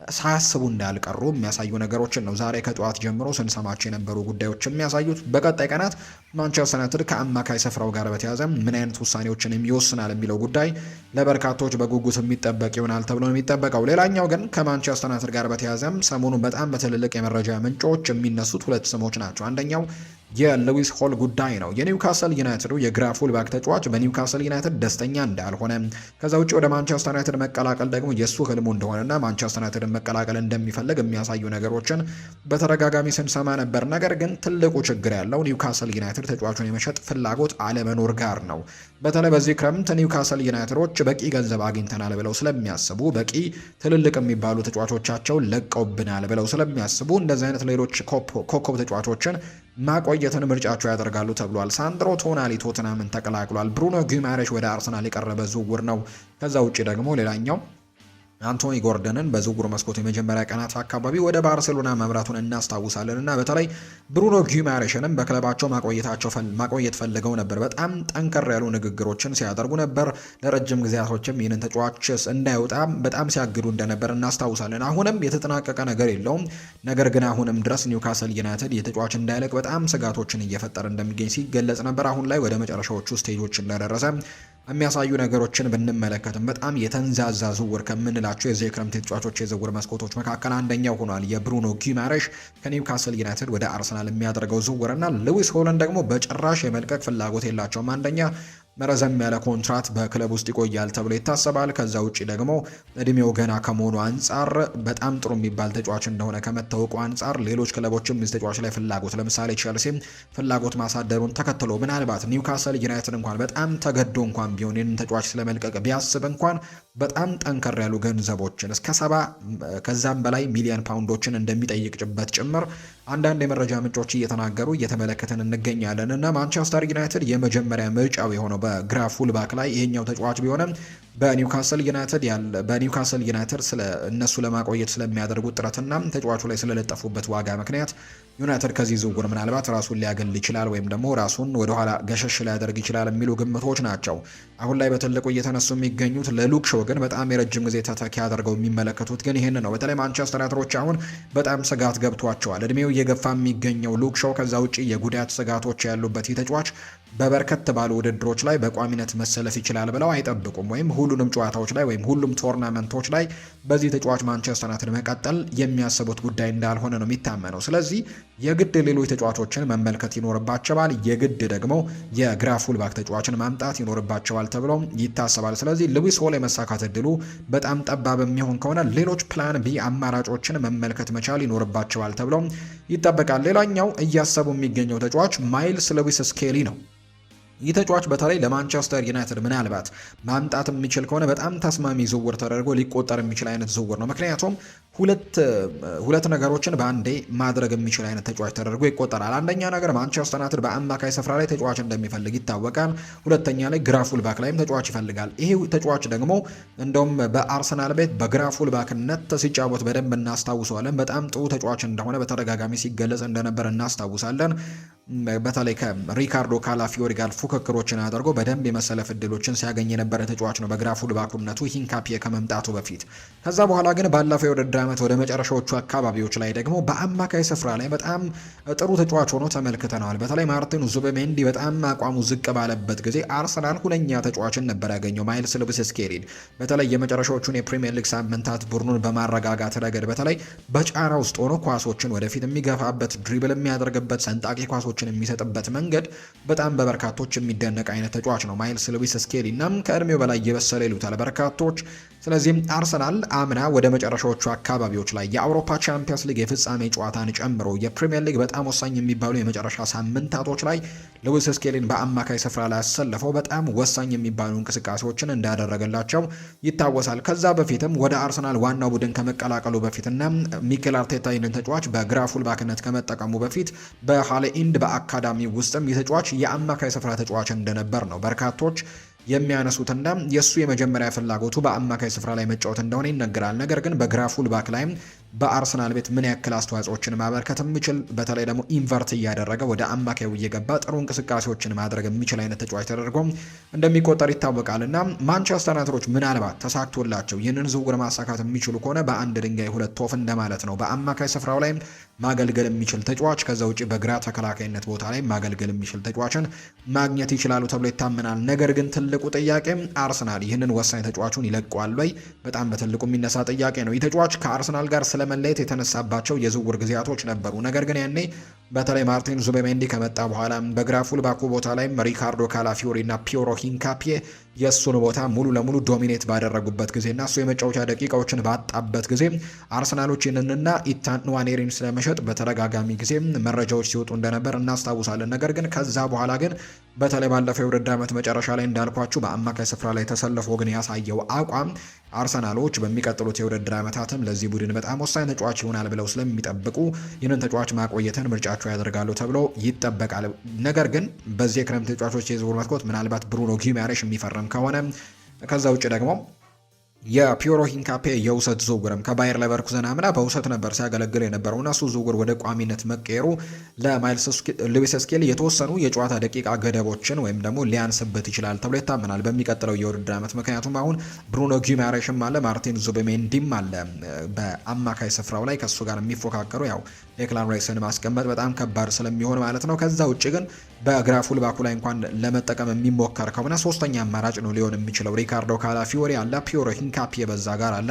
ሳያስቡ እንዳልቀሩ የሚያሳዩ ነገሮችን ነው ዛሬ ከጠዋት ጀምሮ ስንሰማቸው የነበሩ ጉዳዮች የሚያሳዩት። በቀጣይ ቀናት ማንቸስተር ዩናይትድ ከአማካይ ስፍራው ጋር በተያያዘ ምን አይነት ውሳኔዎችን ይወስናል የሚለው ጉዳይ ለበርካቶች በጉጉት የሚጠበቅ ይሆናል ተብሎ ነው የሚጠበቀው። ሌላኛው ግን ከማንቸስተር ዩናይትድ ጋር በተያያዘ ሰሞኑን በጣም በትልልቅ የመረጃ ምንጮች የሚነሱት ሁለት ስሞች ናቸው። አንደኛው የሉዊስ ሆል ጉዳይ ነው። የኒውካስል ዩናይትዱ የግራ ፉልባክ ተጫዋች በኒውካስል ዩናይትድ ደስተኛ እንዳልሆነ ከዛ ውጭ ወደ ማንቸስተር ዩናይትድ መቀላቀል ደግሞ የእሱ ህልሙ እንደሆነና ማንቸስተር ዩናይትድን መቀላቀል እንደሚፈልግ የሚያሳዩ ነገሮችን በተደጋጋሚ ስንሰማ ነበር። ነገር ግን ትልቁ ችግር ያለው ኒውካስል ዩናይትድ ተጫዋቹን የመሸጥ ፍላጎት አለመኖር ጋር ነው። በተለይ በዚህ ክረምት ኒውካስል ዩናይትዶች በቂ ገንዘብ አግኝተናል ብለው ስለሚያስቡ በቂ ትልልቅ የሚባሉ ተጫዋቾቻቸውን ለቀውብናል ብለው ስለሚያስቡ እንደዚህ አይነት ሌሎች ኮከብ ተጫዋቾችን ማቆየትን ምርጫቸው ያደርጋሉ ተብሏል። ሳንድሮ ቶናሊ ቶትናምን ተቀላቅሏል። ብሩኖ ጊማሬሽ ወደ አርሰናል የቀረበ ዝውውር ነው። ከዛ ውጭ ደግሞ ሌላኛው አንቶኒ ጎርደንን በዝውውር መስኮት የመጀመሪያ ቀናት አካባቢ ወደ ባርሴሎና መምራቱን እናስታውሳለን እና በተለይ ብሩኖ ጊማሬሽንም በክለባቸው ማቆየት ፈልገው ነበር። በጣም ጠንከር ያሉ ንግግሮችን ሲያደርጉ ነበር። ለረጅም ጊዜያቶችም ይህንን ተጫዋች እንዳይወጣ በጣም ሲያግዱ እንደነበር እናስታውሳለን። አሁንም የተጠናቀቀ ነገር የለውም። ነገር ግን አሁንም ድረስ ኒውካስል ዩናይትድ የተጫዋች እንዳይለቅ በጣም ስጋቶችን እየፈጠረ እንደሚገኝ ሲገለጽ ነበር። አሁን ላይ ወደ መጨረሻዎቹ ስቴጆች እንደደረሰ የሚያሳዩ ነገሮችን ብንመለከትም በጣም የተንዛዛ ዝውውር ከምንላቸው የዚህ ክረምት ተጫዋቾች የዝውውር መስኮቶች መካከል አንደኛው ሆኗል። የብሩኖ ጊማሬሽ ከኒውካስል ዩናይትድ ወደ አርሰናል የሚያደርገው ዝውውርና ሉዊስ ሆልን ደግሞ በጭራሽ የመልቀቅ ፍላጎት የላቸውም። አንደኛ ረዘም ያለ ኮንትራት በክለብ ውስጥ ይቆያል ተብሎ ይታሰባል። ከዛ ውጪ ደግሞ እድሜው ገና ከመሆኑ አንጻር በጣም ጥሩ የሚባል ተጫዋች እንደሆነ ከመታወቁ አንጻር ሌሎች ክለቦችም እዚህ ተጫዋች ላይ ፍላጎት ለምሳሌ ቼልሲም ፍላጎት ማሳደሩን ተከትሎ ምናልባት ኒውካስል ዩናይትድ እንኳን በጣም ተገዶ እንኳን ቢሆን ይህንን ተጫዋች ስለመልቀቅ ቢያስብ እንኳን በጣም ጠንከር ያሉ ገንዘቦችን እስከ 70 ከዛም በላይ ሚሊዮን ፓውንዶችን እንደሚጠይቅበት ጭምር አንዳንድ የመረጃ ምንጮች እየተናገሩ እየተመለከተን እንገኛለን እና ማንቸስተር ዩናይትድ የመጀመሪያ ምርጫው የሆነው በግራ ፉልባክ ላይ ይሄኛው ተጫዋች ቢሆንም በኒውካስል ዩናይትድ ስለ እነሱ ለማቆየት ስለሚያደርጉት ጥረትና ተጫዋቹ ላይ ስለለጠፉበት ዋጋ ምክንያት ዩናይትድ ከዚህ ዝውውር ምናልባት ራሱን ሊያገል ይችላል ወይም ደግሞ ራሱን ወደኋላ ገሸሽ ሊያደርግ ይችላል የሚሉ ግምቶች ናቸው አሁን ላይ በትልቁ እየተነሱ የሚገኙት። ለሉክ ሾው ግን በጣም የረጅም ጊዜ ተተኪ አድርገው የሚመለከቱት ግን ይህን ነው። በተለይ ማንቸስተር ዩናይትዶች አሁን በጣም ስጋት ገብቷቸዋል። እድሜው እየገፋ የሚገኘው ሉክ ሾው ከዛ ውጪ የጉዳት ስጋቶች ያሉበት ይህ ተጫዋች በበርከት ባሉ ውድድሮች ላይ በቋሚነት መሰለፍ ይችላል ብለው አይጠብቁም። ወይም ሁሉንም ጨዋታዎች ላይ ወይም ሁሉም ቶርናመንቶች ላይ በዚህ ተጫዋች ማንቸስተር ዩናይትድ መቀጠል የሚያስቡት ጉዳይ እንዳልሆነ ነው የሚታመነው። ስለዚህ የግድ ሌሎች ተጫዋቾችን መመልከት ይኖርባቸዋል። የግድ ደግሞ የግራ ፉልባክ ተጫዋችን ማምጣት ይኖርባቸዋል ተብሎ ይታሰባል። ስለዚህ ሉዊስ ሆል የመሳካት እድሉ በጣም ጠባብ የሚሆን ከሆነ ሌሎች ፕላን ቢ አማራጮችን መመልከት መቻል ይኖርባቸዋል ተብሎ ይጠበቃል። ሌላኛው እያሰቡ የሚገኘው ተጫዋች ማይልስ ሉዊስ ስኬሊ ነው። ይህ ተጫዋች በተለይ ለማንቸስተር ዩናይትድ ምናልባት ማምጣት የሚችል ከሆነ በጣም ተስማሚ ዝውውር ተደርጎ ሊቆጠር የሚችል አይነት ዝውውር ነው። ምክንያቱም ሁለት ነገሮችን በአንዴ ማድረግ የሚችል አይነት ተጫዋች ተደርጎ ይቆጠራል። አንደኛ ነገር ማንቸስተር ዩናይትድ በአማካይ ስፍራ ላይ ተጫዋች እንደሚፈልግ ይታወቃል። ሁለተኛ ላይ ግራ ፉልባክ ላይም ተጫዋች ይፈልጋል። ይሄ ተጫዋች ደግሞ እንደውም በአርሰናል ቤት በግራ ፉልባክነት ሲጫወት በደንብ እናስታውሰዋለን። በጣም ጥሩ ተጫዋች እንደሆነ በተደጋጋሚ ሲገለጽ እንደነበር እናስታውሳለን። በተለይ ከሪካርዶ ካላፊዮሪ ጋር ፉክክሮችን አድርጎ በደንብ የመሰለፍ እድሎችን ሲያገኝ የነበረ ተጫዋች ነው በግራ ፉልባክነቱ ሂንካፒየ ከመምጣቱ በፊት። ከዛ በኋላ ግን ባለፈው የውድድር ዓመት ወደ መጨረሻዎቹ አካባቢዎች ላይ ደግሞ በአማካይ ስፍራ ላይ በጣም ጥሩ ተጫዋች ሆኖ ተመልክተነዋል። በተለይ ማርቲን ዙቢሜንዲ በጣም አቋሙ ዝቅ ባለበት ጊዜ አርሰናል ሁነኛ ተጫዋችን ነበር ያገኘው ማይልስ ሉዊስ ስኬሊን። በተለይ የመጨረሻዎቹን የፕሪሚየር ሊግ ሳምንታት ቡድኑን በማረጋጋት ረገድ በተለይ በጫና ውስጥ ሆኖ ኳሶችን ወደፊት የሚገፋበት ድሪብል የሚያደርግበት ሰንጣቂ ኳሶችን የሚሰጥበት መንገድ በጣም በበርካቶች የሚደነቅ አይነት ተጫዋች ነው ማይልስ ሉዊስ ስኬሊ እና ከእድሜው በላይ እየበሰለ ይሉታል በርካቶች። ስለዚህም አርሰናል አምና ወደ መጨረሻዎቹ አካባቢዎች ላይ የአውሮፓ ቻምፒየንስ ሊግ የፍጻሜ ጨዋታን ጨምሮ የፕሪሚየር ሊግ በጣም ወሳኝ የሚባሉ የመጨረሻ ሳምንታቶች ላይ ሉዊስ ስኬሊን በአማካይ ስፍራ ላይ ያሰለፈው በጣም ወሳኝ የሚባሉ እንቅስቃሴዎችን እንዳደረገላቸው ይታወሳል። ከዛ በፊትም ወደ አርሰናል ዋናው ቡድን ከመቀላቀሉ በፊትና ሚኬል አርቴታ ይህንን ተጫዋች በግራ ፉልባክነት ከመጠቀሙ በፊት በሃሌ ኢንድ በአካዳሚ ውስጥም የተጫዋች የአማካይ ስፍራ ተጫዋች እንደነበር ነው በርካቶች የሚያነሱትና የሱ የመጀመሪያ ፍላጎቱ በአማካይ ስፍራ ላይ መጫወት እንደሆነ ይነገራል። ነገር ግን በግራ ፉልባክ ላይም በአርሰናል ቤት ምን ያክል አስተዋጽኦችን ማበርከት የሚችል በተለይ ደግሞ ኢንቨርት እያደረገ ወደ አማካዩ እየገባ ጥሩ እንቅስቃሴዎችን ማድረግ የሚችል አይነት ተጫዋች ተደርጎ እንደሚቆጠር ይታወቃል እና ማንቸስተር ዩናይትዶች ምናልባት ተሳክቶላቸው ይህንን ዝውውር ማሳካት የሚችሉ ከሆነ በአንድ ድንጋይ ሁለት ወፍ እንደማለት ነው። በአማካይ ስፍራው ላይ ማገልገል የሚችል ተጫዋች ከዛ ውጪ በግራ ተከላካይነት ቦታ ላይ ማገልገል የሚችል ተጫዋችን ማግኘት ይችላሉ ተብሎ ይታመናል። ነገር ግን ትልቁ ጥያቄ አርሰናል ይህንን ወሳኝ ተጫዋቹን ይለቀዋል ወይ? በጣም በትልቁ የሚነሳ ጥያቄ ነው። ይህ ተጫዋች ከአርሰናል ጋር ስለመለየት የተነሳባቸው የዝውውር ጊዜያቶች ነበሩ። ነገር ግን ያኔ በተለይ ማርቲን ዙቢሜንዲ ከመጣ በኋላ በግራ ፉልባኩ ቦታ ላይ ሪካርዶ ካላፊዮሪ እና ፒየሮ ሂንካፒየ የእሱን ቦታ ሙሉ ለሙሉ ዶሚኔት ባደረጉበት ጊዜና እሱ የመጫወቻ ደቂቃዎችን ባጣበት ጊዜ አርሰናሎች ይህንንና ኢታን ንዋኔሪን ስለመሸጥ በተደጋጋሚ ጊዜ መረጃዎች ሲወጡ እንደነበር እናስታውሳለን። ነገር ግን ከዛ በኋላ ግን በተለይ ባለፈው የውድድር ዓመት መጨረሻ ላይ እንዳልኳችሁ በአማካይ ስፍራ ላይ ተሰልፎ ግን ያሳየው አቋም አርሰናሎች በሚቀጥሉት የውድድር ዓመታትም ለዚህ ቡድን በጣም ወሳኝ ተጫዋች ይሆናል ብለው ስለሚጠብቁ ይህንን ተጫዋች ማቆየትን ምርጫቸው ያደርጋሉ ተብሎ ይጠበቃል። ነገር ግን በዚህ የክረምት ተጫዋቾች የዝውውር መስኮት ምናልባት ብሩኖ ጊማሬሽ የሚፈርም ከሆነ ከዛ ውጭ ደግሞ የፒየሮ ሂንካፒየ የውሰት ዝውውርም ከባየር ሌቨርኩዘን አምና በውሰት ነበር ሲያገለግል የነበረው እና እሱ ዝውውር ወደ ቋሚነት መቀየሩ ለማይልስ ሉዊስ ስኬሊ የተወሰኑ የጨዋታ ደቂቃ ገደቦችን ወይም ደግሞ ሊያንስበት ይችላል ተብሎ ይታመናል በሚቀጥለው የውድድር ዓመት። ምክንያቱም አሁን ብሩኖ ጊማሬሽም አለ፣ ማርቲን ዙቢሜንዲም አለ በአማካይ ስፍራው ላይ ከእሱ ጋር የሚፎካከሩ ያው ዴክላን ራይስን ማስቀመጥ በጣም ከባድ ስለሚሆን ማለት ነው። ከዛ ውጭ ግን በግራ ፉልባኩ ላይ እንኳን ለመጠቀም የሚሞከር ከሆነ ሶስተኛ አማራጭ ነው ሊሆን የሚችለው። ሪካርዶ ካላፊዮሪ አለ፣ ፒየሮ ሂንካፒየ በዛ ጋር አለ፣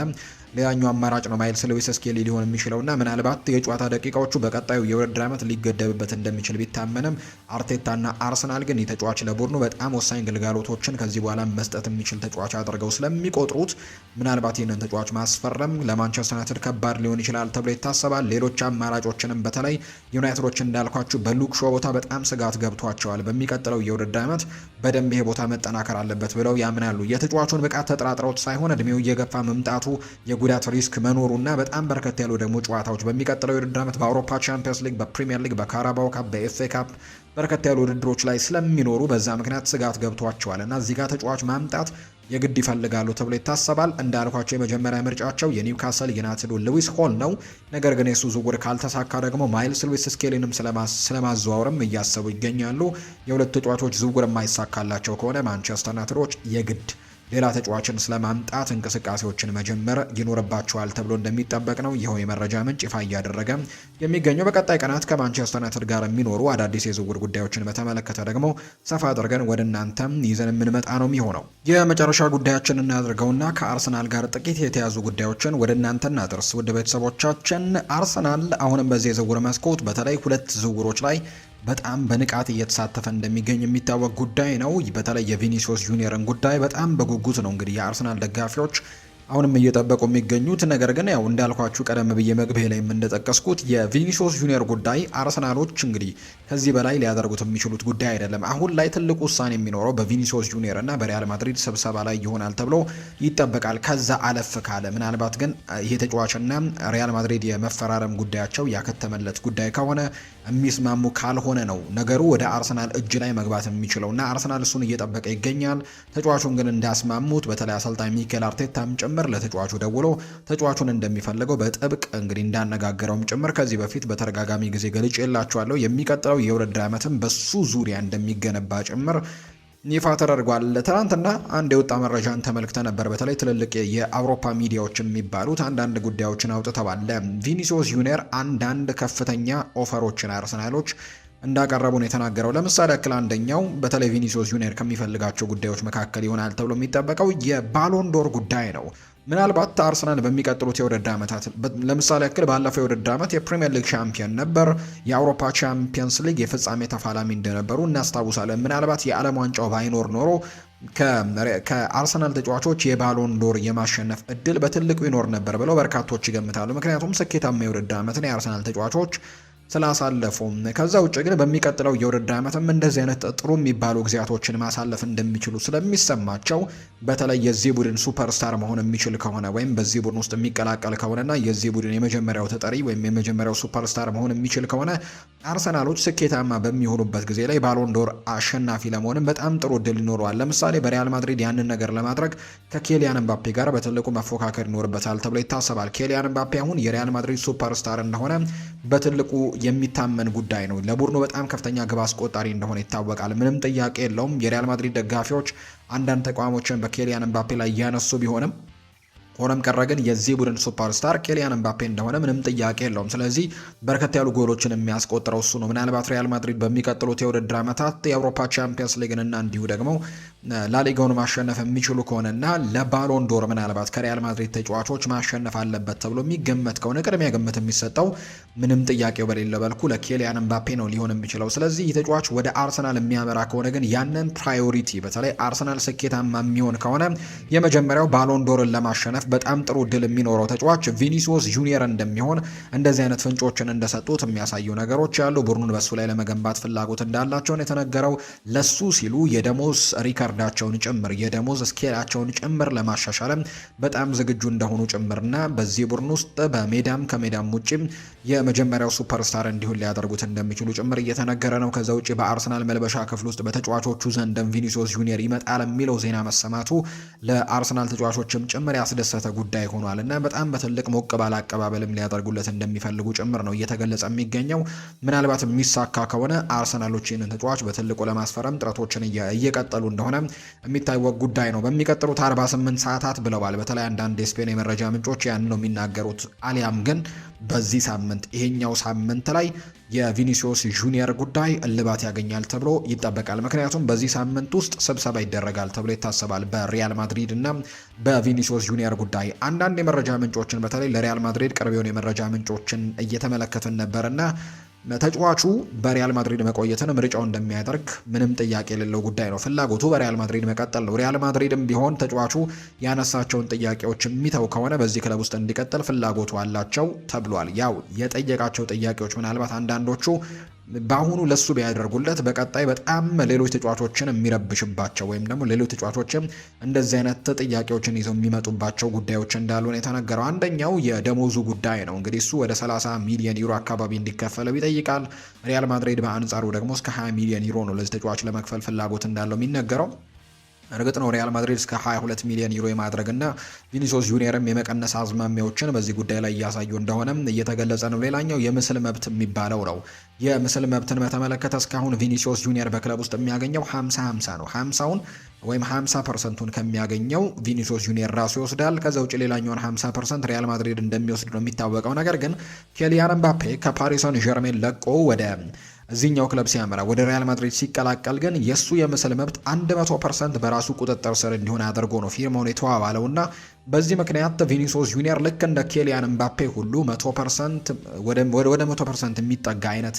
ሌላኛው አማራጭ ነው ማይልስ ሉዊስ ስኬሊ ሊሆን የሚችለውና ምናልባት የጨዋታ ደቂቃዎቹ በቀጣዩ የውድድር ዓመት ሊገደብበት እንደሚችል ቢታመንም አርቴታና አርሰናል ግን የተጫዋች ለቡድኑ በጣም ወሳኝ ግልጋሎቶችን ከዚህ በኋላ መስጠት የሚችል ተጫዋች አድርገው ስለሚቆጥሩት ምናልባት ይህንን ተጫዋች ማስፈረም ለማንቸስተር ዩናይትድ ከባድ ሊሆን ይችላል ተብሎ ይታሰባል። ሌሎች አማራጮችንም በተለይ ዩናይትዶች እንዳልኳችሁ በሉክ ሾው ቦታ በጣም ስጋት ገብቷቸዋል። በሚቀጥለው የውድድር ዓመት በደንብ ይሄ ቦታ መጠናከር አለበት ብለው ያምናሉ። የተጫዋቹን ብቃት ተጠራጥረውት ሳይሆን እድሜው እየገፋ መምጣቱ፣ የጉዳት ሪስክ መኖሩና በጣም በርከት ያሉ ደግሞ ጨዋታዎች በሚቀጥለው የውድድር ዓመት በአውሮፓ ቻምፒየንስ ሊግ፣ በፕሪሚየር ሊግ፣ በካራባው ካፕ፣ በኤፍኤ ካፕ በርከት ያሉ ውድድሮች ላይ ስለሚኖሩ በዛ ምክንያት ስጋት ገብቷቸዋል እና እዚህ ጋር ተጫዋች ማምጣት የግድ ይፈልጋሉ ተብሎ ይታሰባል። እንዳልኳቸው የመጀመሪያ ምርጫቸው የኒውካስል ዩናይትዱ ሉዊስ ሆል ነው። ነገር ግን የሱ ዝውውር ካልተሳካ ደግሞ ማይልስ ሉዊስ ስኬሊንም ስለማዘዋወርም እያሰቡ ይገኛሉ። የሁለት ተጫዋቾች ዝውውር የማይሳካላቸው ከሆነ ማንቸስተር ዩናይትዶች የግድ ሌላ ተጫዋችን ስለማምጣት እንቅስቃሴዎችን መጀመር ይኖርባቸዋል ተብሎ እንደሚጠበቅ ነው ይኸው የመረጃ ምንጭ ይፋ እያደረገ የሚገኘው። በቀጣይ ቀናት ከማንቸስተር ዩናይትድ ጋር የሚኖሩ አዳዲስ የዝውውር ጉዳዮችን በተመለከተ ደግሞ ሰፋ አድርገን ወደ እናንተም ይዘን የምንመጣ ነው የሚሆነው። የመጨረሻ ጉዳያችን እናድርገውና ከአርሰናል ጋር ጥቂት የተያዙ ጉዳዮችን ወደ እናንተ እናድርስ። ውድ ቤተሰቦቻችን አርሰናል አሁንም በዚህ የዝውውር መስኮት በተለይ ሁለት ዝውውሮች ላይ በጣም በንቃት እየተሳተፈ እንደሚገኝ የሚታወቅ ጉዳይ ነው። በተለይ የቪኒሲዮስ ጁኒየርን ጉዳይ በጣም በጉጉት ነው እንግዲህ የአርሰናል ደጋፊዎች አሁንም እየጠበቁ የሚገኙት። ነገር ግን ያው እንዳልኳችሁ ቀደም ብዬ መግቢያ ላይ እንደጠቀስኩት የቪኒሲዮስ ጁኒየር ጉዳይ አርሰናሎች እንግዲህ ከዚህ በላይ ሊያደርጉት የሚችሉት ጉዳይ አይደለም። አሁን ላይ ትልቁ ውሳኔ የሚኖረው በቪኒሲዮስ ጁኒየር እና በሪያል ማድሪድ ስብሰባ ላይ ይሆናል ተብሎ ይጠበቃል። ከዛ አለፍ ካለ ምናልባት ግን ይሄ ተጫዋችና ሪያል ማድሪድ የመፈራረም ጉዳያቸው ያከተመለት ጉዳይ ከሆነ የሚስማሙ ካልሆነ ነው ነገሩ ወደ አርሰናል እጅ ላይ መግባት የሚችለውና አርሰናል እሱን እየጠበቀ ይገኛል። ተጫዋቹን ግን እንዳስማሙት በተለይ አሰልጣኝ ሚኬል አርቴታም ጭምር ለተጫዋቹ ደውሎ ተጫዋቹን እንደሚፈልገው በጥብቅ እንግዲህ እንዳነጋገረውም ጭምር ከዚህ በፊት በተደጋጋሚ ጊዜ ገልጬላችኋለሁ። የሚቀጥለው የውድድር ዓመትም በሱ ዙሪያ እንደሚገነባ ጭምር ይፋ ተደርጓል። ትናንትና አንድ የወጣ መረጃን ተመልክተ ነበር። በተለይ ትልልቅ የአውሮፓ ሚዲያዎች የሚባሉት አንዳንድ ጉዳዮችን አውጥተዋል። ቪኒሲዮስ ጁኒየር አንዳንድ ከፍተኛ ኦፈሮችን አርሰናሎች እንዳቀረቡ ነው የተናገረው። ለምሳሌ ያክል አንደኛው በተለይ ቪኒሲዮስ ጁኒየር ከሚፈልጋቸው ጉዳዮች መካከል ይሆናል ተብሎ የሚጠበቀው የባሎንዶር ጉዳይ ነው። ምናልባት አርሰናል በሚቀጥሉት የውድድር ዓመታት ለምሳሌ ያክል ባለፈው የውድድር ዓመት የፕሪሚየር ሊግ ሻምፒዮን ነበር። የአውሮፓ ቻምፒየንስ ሊግ የፍጻሜ ተፋላሚ እንደነበሩ እናስታውሳለን። ምናልባት የዓለም ዋንጫው ባይኖር ኖሮ ከአርሰናል ተጫዋቾች የባሎንዶር የማሸነፍ እድል በትልቁ ይኖር ነበር ብለው በርካቶች ይገምታሉ። ምክንያቱም ስኬታማ የውድድር ዓመትን የአርሰናል ተጫዋቾች ስላሳለፉ። ከዛ ውጭ ግን በሚቀጥለው የውድድር ዓመትም እንደዚህ አይነት ጥሩ የሚባሉ ጊዜያቶችን ማሳለፍ እንደሚችሉ ስለሚሰማቸው በተለይ የዚህ ቡድን ሱፐርስታር መሆን የሚችል ከሆነ ወይም በዚህ ቡድን ውስጥ የሚቀላቀል ከሆነና የዚህ ቡድን የመጀመሪያው ተጠሪ ወይም የመጀመሪያው ሱፐርስታር መሆን የሚችል ከሆነ አርሰናሎች ስኬታማ በሚሆኑበት ጊዜ ላይ ባሎንዶር አሸናፊ ለመሆንም በጣም ጥሩ እድል ይኖረዋል። ለምሳሌ በሪያል ማድሪድ ያንን ነገር ለማድረግ ከኬሊያን ምባፔ ጋር በትልቁ መፎካከር ይኖርበታል ተብሎ ይታሰባል። ኬሊያን ምባፔ አሁን የሪያል ማድሪድ ሱፐርስታር እንደሆነ በትልቁ የሚታመን ጉዳይ ነው። ለቡድኑ በጣም ከፍተኛ ግብ አስቆጣሪ እንደሆነ ይታወቃል። ምንም ጥያቄ የለውም። የሪያል ማድሪድ ደጋፊዎች አንዳንድ ተቃውሞችን በኬሊያን ምባፔ ላይ እያነሱ ቢሆንም ሆነም ቀረ ግን የዚህ ቡድን ሱፐርስታር ኬሊያን ምባፔ እንደሆነ ምንም ጥያቄ የለውም። ስለዚህ በርከት ያሉ ጎሎችን የሚያስቆጥረው እሱ ነው። ምናልባት ሪያል ማድሪድ በሚቀጥሉት የውድድር ዓመታት የአውሮፓ ቻምፒየንስ ሊግንና እንዲሁ ደግሞ ላሊጋውን ማሸነፍ የሚችሉ ከሆነና ለባሎንዶር ምናልባት ከሪያል ማድሪድ ተጫዋቾች ማሸነፍ አለበት ተብሎ የሚገመት ከሆነ ቅድሚያ ግምት የሚሰጠው ምንም ጥያቄው በሌለ መልኩ ለኬሊያን ምባፔ ነው ሊሆን የሚችለው። ስለዚህ ይህ ተጫዋች ወደ አርሰናል የሚያመራ ከሆነ ግን ያንን ፕራዮሪቲ በተለይ አርሰናል ስኬታማ የሚሆን ከሆነ የመጀመሪያው ባሎንዶርን ለማሸነፍ በጣም ጥሩ እድል የሚኖረው ተጫዋች ቪኒሲዮስ ጁኒየር እንደሚሆን እንደዚህ አይነት ፍንጮችን እንደሰጡት የሚያሳዩ ነገሮች ያሉ ቡድኑን በሱ ላይ ለመገንባት ፍላጎት እንዳላቸውን የተነገረው ለሱ ሲሉ የደሞዝ ሪካርዳቸውን ጭምር የደሞዝ ስኬላቸውን ጭምር ለማሻሻልም በጣም ዝግጁ እንደሆኑ ጭምርና በዚህ ቡድን ውስጥ በሜዳም ከሜዳም ውጭም የመጀመሪያው ሱፐርስታር እንዲሆን ሊያደርጉት እንደሚችሉ ጭምር እየተነገረ ነው። ከዛ ውጭ በአርሰናል መልበሻ ክፍል ውስጥ በተጫዋቾቹ ዘንድ ቪኒሲዮስ ጁኒየር ይመጣል የሚለው ዜና መሰማቱ ለአርሰናል ተጫዋቾችም ጭምር ያስደሰተ ጉዳይ ሆኗል እና በጣም በትልቅ ሞቅ ባለ አቀባበልም ሊያደርጉለት እንደሚፈልጉ ጭምር ነው እየተገለጸ የሚገኘው። ምናልባት የሚሳካ ከሆነ አርሰናሎች ይህንን ተጫዋች በትልቁ ለማስፈረም ጥረቶችን እየቀጠሉ እንደሆነ የሚታወቅ ጉዳይ ነው። በሚቀጥሉት 48 ሰዓታት ብለዋል በተለይ አንዳንድ የስፔን የመረጃ ምንጮች ያን ነው የሚናገሩት። አሊያም ግን በዚህ ሳምንት ይሄኛው ሳምንት ላይ የቪኒሲዮስ ጁኒየር ጉዳይ እልባት ያገኛል ተብሎ ይጠበቃል። ምክንያቱም በዚህ ሳምንት ውስጥ ስብሰባ ይደረጋል ተብሎ ይታሰባል በሪያል ማድሪድ እና በቪኒሲዮስ ጁኒየር ጉዳይ። አንዳንድ የመረጃ ምንጮችን በተለይ ለሪያል ማድሪድ ቅርብ የሆኑ የመረጃ ምንጮችን እየተመለከትን ነበርና ተጫዋቹ በሪያል ማድሪድ መቆየትን ምርጫው እንደሚያደርግ ምንም ጥያቄ የሌለው ጉዳይ ነው። ፍላጎቱ በሪያል ማድሪድ መቀጠል ነው። ሪያል ማድሪድም ቢሆን ተጫዋቹ ያነሳቸውን ጥያቄዎች የሚተው ከሆነ በዚህ ክለብ ውስጥ እንዲቀጥል ፍላጎቱ አላቸው ተብሏል። ያው የጠየቃቸው ጥያቄዎች ምናልባት አንዳንዶቹ በአሁኑ ለሱ ቢያደርጉለት በቀጣይ በጣም ሌሎች ተጫዋቾችን የሚረብሽባቸው ወይም ደግሞ ሌሎች ተጫዋቾችም እንደዚህ አይነት ጥያቄዎችን ይዘው የሚመጡባቸው ጉዳዮች እንዳሉ ነው የተነገረው። አንደኛው የደሞዙ ጉዳይ ነው። እንግዲህ እሱ ወደ 30 ሚሊዮን ዩሮ አካባቢ እንዲከፈለው ይጠይቃል። ሪያል ማድሪድ በአንጻሩ ደግሞ እስከ 20 ሚሊዮን ዩሮ ነው ለዚህ ተጫዋች ለመክፈል ፍላጎት እንዳለው የሚነገረው። እርግጥ ነው ሪያል ማድሪድ እስከ 22 ሚሊዮን ዩሮ የማድረግና ቪኒሲዮስ ጁኒየርም የመቀነስ አዝማሚያዎችን በዚህ ጉዳይ ላይ እያሳዩ እንደሆነም እየተገለጸ ነው። ሌላኛው የምስል መብት የሚባለው ነው። የምስል መብትን በተመለከተ እስካሁን ቪኒሲዮስ ጁኒየር በክለብ ውስጥ የሚያገኘው 50-50 ነው። 50ውን ወይም 50% ከሚያገኘው ቪኒሲዮስ ጁኒየር ራሱ ይወስዳል። ከዛ ውጭ ሌላኛውን 50% ሪያል ማድሪድ እንደሚወስድ ነው የሚታወቀው። ነገር ግን ኬሊያን ምባፔ ከፓሪስ ሰን ዠርሜን ለቆ ወደ እዚህኛው ክለብ ሲያመራ ወደ ሪያል ማድሪድ ሲቀላቀል ግን የሱ የምስል መብት 100% በራሱ ቁጥጥር ስር እንዲሆን አድርጎ ነው ፊርማውን የተዋዋለውና በዚህ ምክንያት ቪኒሲዮስ ጁኒየር ልክ እንደ ኬሊያን ምባፔ ሁሉ 100% ወደ 100% የሚጠጋ አይነት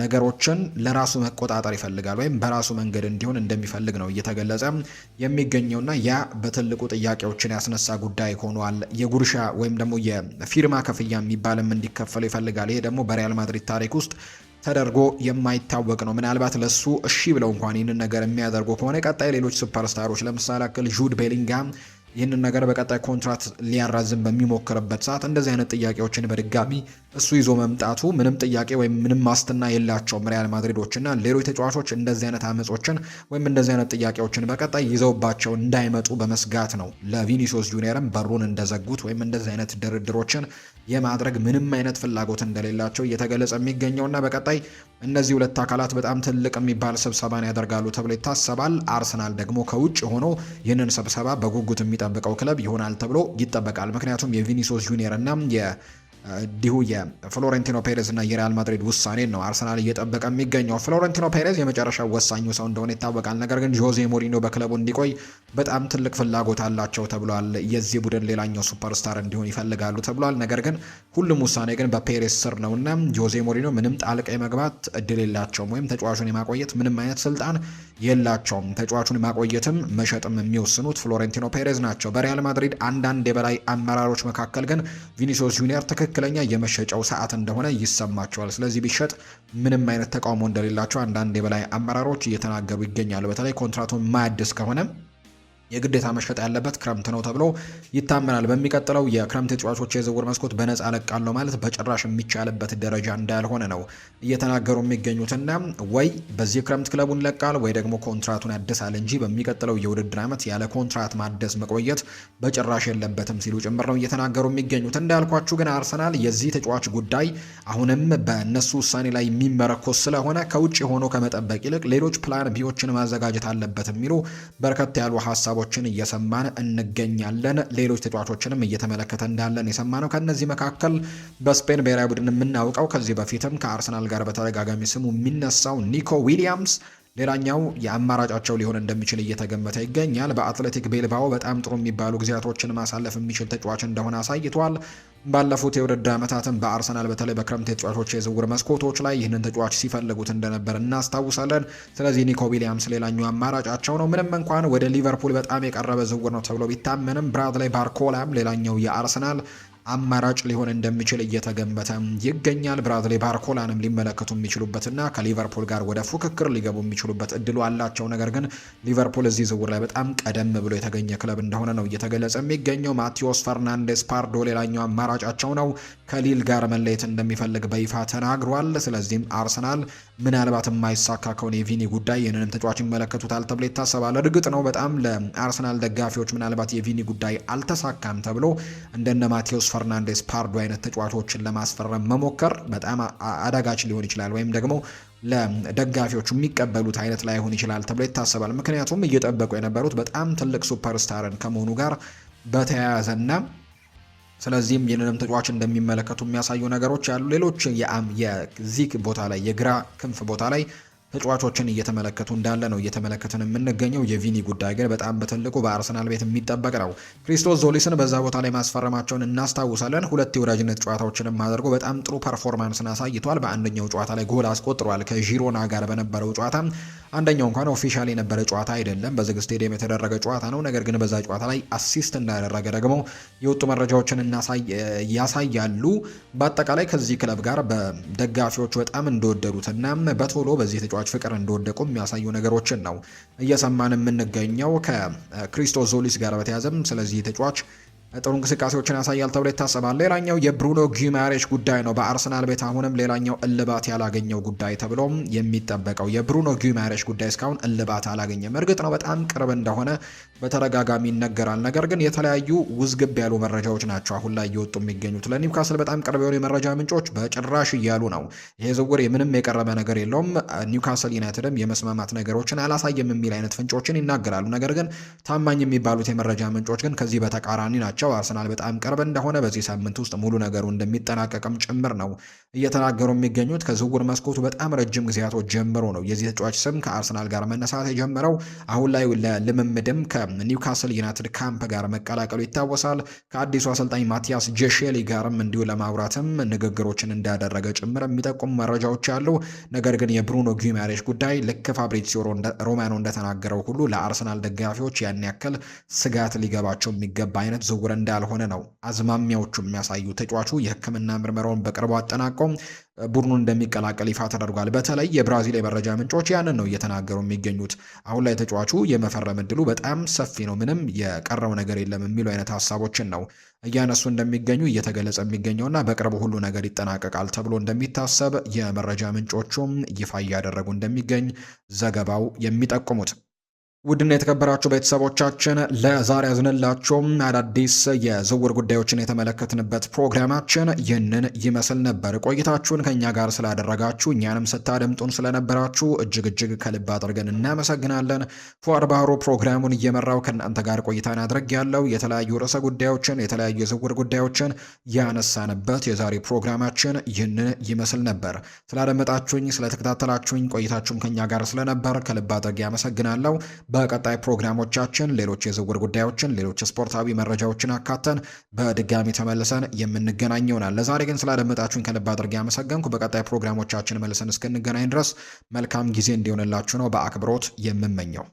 ነገሮችን ለራሱ መቆጣጠር ይፈልጋል ወይም በራሱ መንገድ እንዲሆን እንደሚፈልግ ነው እየተገለጸ የሚገኘውና ያ በትልቁ ጥያቄዎችን ያስነሳ ጉዳይ ሆኗል። የጉርሻ ወይም ደግሞ የፊርማ ክፍያ የሚባልም እንዲከፈሉ ይፈልጋል። ይሄ ደግሞ በሪያል ማድሪድ ታሪክ ውስጥ ተደርጎ የማይታወቅ ነው። ምናልባት ለሱ እሺ ብለው እንኳን ይህንን ነገር የሚያደርጉ ከሆነ ቀጣይ ሌሎች ሱፐርስታሮች ለምሳሌ ያክል ጁድ ቤሊንጋም ይህንን ነገር በቀጣይ ኮንትራት ሊያራዝም በሚሞክርበት ሰዓት እንደዚህ አይነት ጥያቄዎችን በድጋሚ እሱ ይዞ መምጣቱ ምንም ጥያቄ ወይም ምንም ማስትና የላቸውም። ሪያል ማድሪዶችና ሌሎች ተጫዋቾች እንደዚህ አይነት አመጾችን ወይም እንደዚህ አይነት ጥያቄዎችን በቀጣይ ይዘውባቸው እንዳይመጡ በመስጋት ነው ለቪኒሲዮስ ጁኒየርም በሩን እንደዘጉት ወይም እንደዚህ አይነት ድርድሮችን የማድረግ ምንም አይነት ፍላጎት እንደሌላቸው እየተገለጸ የሚገኘውና በቀጣይ እነዚህ ሁለት አካላት በጣም ትልቅ የሚባል ስብሰባን ያደርጋሉ ተብሎ ይታሰባል። አርሰናል ደግሞ ከውጭ ሆኖ ይህንን ስብሰባ በጉጉት የሚጠብቀው ክለብ ይሆናል ተብሎ ይጠበቃል። ምክንያቱም የቪኒሲዮስ ጁኒየር እና እንዲሁ የፍሎሬንቲኖ ፔሬዝ እና የሪያል ማድሪድ ውሳኔን ነው አርሰናል እየጠበቀ የሚገኘው። ፍሎሬንቲኖ ፔሬዝ የመጨረሻው ወሳኙ ሰው እንደሆነ ይታወቃል። ነገር ግን ጆዜ ሞሪኒዮ በክለቡ እንዲቆይ በጣም ትልቅ ፍላጎት አላቸው ተብሏል። የዚህ ቡድን ሌላኛው ሱፐርስታር እንዲሆን ይፈልጋሉ ተብሏል። ነገር ግን ሁሉም ውሳኔ ግን በፔሬዝ ስር ነውና ጆዜ ሞሪኒዮ ምንም ጣልቃ የመግባት እድል የላቸውም ወይም ተጫዋቹን የማቆየት ምንም አይነት ስልጣን የላቸውም። ተጫዋቹን ማቆየትም መሸጥም የሚወስኑት ፍሎሬንቲኖ ፔሬዝ ናቸው። በሪያል ማድሪድ አንዳንድ የበላይ አመራሮች መካከል ግን ቪኒሲዮስ ጁኒየር ትክክለኛ የመሸጫው ሰዓት እንደሆነ ይሰማቸዋል። ስለዚህ ቢሸጥ ምንም አይነት ተቃውሞ እንደሌላቸው አንዳንድ የበላይ አመራሮች እየተናገሩ ይገኛሉ። በተለይ ኮንትራቱን ማያድስ ከሆነ የግዴታ መሸጥ ያለበት ክረምት ነው ተብሎ ይታመናል። በሚቀጥለው የክረምት ተጫዋቾች የዝውውር መስኮት በነፃ ለቃለው ማለት በጭራሽ የሚቻልበት ደረጃ እንዳልሆነ ነው እየተናገሩ የሚገኙትና ወይ በዚህ ክረምት ክለቡን ለቃል ወይ ደግሞ ኮንትራቱን ያድሳል እንጂ በሚቀጥለው የውድድር ዓመት ያለ ኮንትራት ማደስ መቆየት በጭራሽ የለበትም ሲሉ ጭምር ነው እየተናገሩ የሚገኙት። እንዳልኳችሁ ግን አርሰናል የዚህ ተጫዋች ጉዳይ አሁንም በእነሱ ውሳኔ ላይ የሚመረኮስ ስለሆነ ከውጭ ሆኖ ከመጠበቅ ይልቅ ሌሎች ፕላን ቢዎችን ማዘጋጀት አለበት የሚሉ በርከት ያሉ ሀሳቦችን እየሰማን እንገኛለን። ሌሎች ተጫዋቾችንም እየተመለከተ እንዳለን የሰማነው ከነዚህ መካከል በስፔን ብሔራዊ ቡድን የምናውቀው ከዚህ በፊትም ከአርሰናል ጋር በተደጋጋሚ ስሙ የሚነሳው ኒኮ ዊሊያምስ ሌላኛው የአማራጫቸው ሊሆን እንደሚችል እየተገመተ ይገኛል። በአትሌቲክ ቤልባኦ በጣም ጥሩ የሚባሉ ጊዜያቶችን ማሳለፍ የሚችል ተጫዋች እንደሆነ አሳይቷል። ባለፉት የውድድር ዓመታትም በአርሰናል በተለይ በክረምት የተጫዋቾች የዝውውር መስኮቶች ላይ ይህንን ተጫዋች ሲፈልጉት እንደነበር እናስታውሳለን። ስለዚህ ኒኮ ዊሊያምስ ሌላኛው አማራጫቸው ነው። ምንም እንኳን ወደ ሊቨርፑል በጣም የቀረበ ዝውውር ነው ተብሎ ቢታመንም ብራድሌይ ባርኮላም ሌላኛው የአርሰናል አማራጭ ሊሆን እንደሚችል እየተገመተ ይገኛል። ብራድሌይ ባርኮላንም ሊመለከቱ የሚችሉበትና ከሊቨርፑል ጋር ወደ ፉክክር ሊገቡ የሚችሉበት እድሉ አላቸው። ነገር ግን ሊቨርፑል እዚህ ዝውውር ላይ በጣም ቀደም ብሎ የተገኘ ክለብ እንደሆነ ነው እየተገለጸ የሚገኘው። ማቴዎስ ፈርናንዴስ ፓርዶ ሌላኛው አማራጫቸው ነው። ከሊል ጋር መለየት እንደሚፈልግ በይፋ ተናግሯል። ስለዚህም አርሰናል ምናልባት የማይሳካ ከሆነ የቪኒ ጉዳይ ይህንንም ተጫዋች ይመለከቱታል ተብሎ ይታሰባል። እርግጥ ነው በጣም ለአርሰናል ደጋፊዎች ምናልባት የቪኒ ጉዳይ አልተሳካም ተብሎ እንደነ ማቴዎስ ፈርናንዴስ ፓርዶ አይነት ተጫዋቾችን ለማስፈረም መሞከር በጣም አዳጋች ሊሆን ይችላል፣ ወይም ደግሞ ለደጋፊዎቹ የሚቀበሉት አይነት ላይሆን ይችላል ተብሎ ይታሰባል። ምክንያቱም እየጠበቁ የነበሩት በጣም ትልቅ ሱፐርስታርን ከመሆኑ ጋር በተያያዘና ስለዚህም ይህንንም ተጫዋች እንደሚመለከቱ የሚያሳዩ ነገሮች አሉ። ሌሎች የዚህ ቦታ ላይ የግራ ክንፍ ቦታ ላይ ተጫዋቾችን እየተመለከቱ እንዳለ ነው እየተመለከትን የምንገኘው። የቪኒ ጉዳይ ግን በጣም በትልቁ በአርሰናል ቤት የሚጠበቅ ነው። ክሪስቶስ ዞሊስን በዛ ቦታ ላይ ማስፈረማቸውን እናስታውሳለን። 2 የወዳጅነት ጨዋታዎችንም አድርጎ በጣም ጥሩ ፐርፎርማንስን አሳይቷል። በአንደኛው ጨዋታ ላይ ጎል አስቆጥሯል። ከዢሮና ጋር በነበረው ጨዋታ አንደኛው እንኳን ኦፊሻል የነበረ ጨዋታ አይደለም፣ በዝግ ስቴዲየም የተደረገ ጨዋታ ነው። ነገር ግን በዛ ጨዋታ ላይ አሲስት እንዳደረገ ደግሞ የወጡ መረጃዎችን ያሳያሉ። በአጠቃላይ ከዚህ ክለብ ጋር በደጋፊዎቹ በጣም እንደወደዱትና በቶሎ በዚህ ተጫዋች ፍቅር እንደወደቁ የሚያሳዩ ነገሮችን ነው እየሰማን የምንገኘው። ከክሪስቶስ ዞሊስ ጋር በተያዘም ስለዚህ ተጫዋች ጥሩ እንቅስቃሴዎችን ያሳያል ተብሎ ይታሰባል። ሌላኛው የብሩኖ ጊማሬሽ ጉዳይ ነው። በአርሰናል ቤት አሁንም ሌላኛው እልባት ያላገኘው ጉዳይ ተብሎ የሚጠበቀው የብሩኖ ጊማሬሽ ጉዳይ እስካሁን እልባት አላገኘም። እርግጥ ነው በጣም ቅርብ እንደሆነ በተደጋጋሚ ይነገራል። ነገር ግን የተለያዩ ውዝግብ ያሉ መረጃዎች ናቸው አሁን ላይ እየወጡ የሚገኙት። ለኒውካስል በጣም ቅርብ የሆኑ የመረጃ ምንጮች በጭራሽ እያሉ ነው ይሄ ዝውውር ምንም የቀረበ ነገር የለውም፣ ኒውካስል ዩናይትድም የመስማማት ነገሮችን አላሳየም የሚል አይነት ፍንጮችን ይናገራሉ። ነገር ግን ታማኝ የሚባሉት የመረጃ ምንጮች ግን ከዚህ በተቃራኒ ናቸው። አርሰናል በጣም ቅርብ እንደሆነ በዚህ ሳምንት ውስጥ ሙሉ ነገሩ እንደሚጠናቀቅም ጭምር ነው እየተናገሩ የሚገኙት። ከዝውውር መስኮቱ በጣም ረጅም ጊዜያቶች ጀምሮ ነው የዚህ ተጫዋች ስም ከአርሰናል ጋር መነሳት የጀመረው። አሁን ላይ ለልምምድም ከኒውካስል ዩናይትድ ካምፕ ጋር መቀላቀሉ ይታወሳል። ከአዲሱ አሰልጣኝ ማቲያስ ጄሼሊ ጋርም እንዲሁ ለማውራትም ንግግሮችን እንዳደረገ ጭምር የሚጠቁሙ መረጃዎች አሉ። ነገር ግን የብሩኖ ጊማሬሽ ጉዳይ ልክ ፋብሪዚዮ ሮማኖ እንደተናገረው ሁሉ ለአርሰናል ደጋፊዎች ያን ያክል ስጋት ሊገባቸው የሚገባ አይነት ዝውውር እንዳልሆነ ነው አዝማሚያዎቹ የሚያሳዩ። ተጫዋቹ የሕክምና ምርመራውን በቅርቡ አጠናቆ ቡድኑን እንደሚቀላቀል ይፋ ተደርጓል። በተለይ የብራዚል የመረጃ ምንጮች ያንን ነው እየተናገሩ የሚገኙት። አሁን ላይ ተጫዋቹ የመፈረም እድሉ በጣም ሰፊ ነው፣ ምንም የቀረው ነገር የለም የሚሉ አይነት ሀሳቦችን ነው እያነሱ እንደሚገኙ እየተገለጸ የሚገኘውና በቅርቡ ሁሉ ነገር ይጠናቀቃል ተብሎ እንደሚታሰብ የመረጃ ምንጮቹም ይፋ እያደረጉ እንደሚገኝ ዘገባው የሚጠቁሙት። ውድና የተከበራችሁ ቤተሰቦቻችን ለዛሬ ያዝንላችሁም አዳዲስ የዝውውር ጉዳዮችን የተመለከትንበት ፕሮግራማችን ይህንን ይመስል ነበር። ቆይታችሁን ከኛ ጋር ስላደረጋችሁ እኛንም ስታደምጡን ስለነበራችሁ እጅግ ከልብ አድርገን እናመሰግናለን። ፉአድ ባህሩ ፕሮግራሙን እየመራው ከእናንተ ጋር ቆይታን አድርግ ያለው የተለያዩ ርዕሰ ጉዳዮችን የተለያዩ የዝውውር ጉዳዮችን ያነሳንበት የዛሬ ፕሮግራማችን ይህንን ይመስል ነበር። ስላደመጣችሁኝ ስለተከታተላችሁኝ ቆይታችሁም ከኛ ጋር ስለነበር ከልብ አድርጌ ያመሰግናለሁ። በቀጣይ ፕሮግራሞቻችን ሌሎች የዝውውር ጉዳዮችን ሌሎች ስፖርታዊ መረጃዎችን አካተን በድጋሚ ተመልሰን የምንገናኝ ይሆናል። ለዛሬ ግን ስላደመጣችሁኝ ከልብ አድርጌ አመሰገንኩ። በቀጣይ ፕሮግራሞቻችን መልሰን እስክንገናኝ ድረስ መልካም ጊዜ እንዲሆንላችሁ ነው በአክብሮት የምመኘው።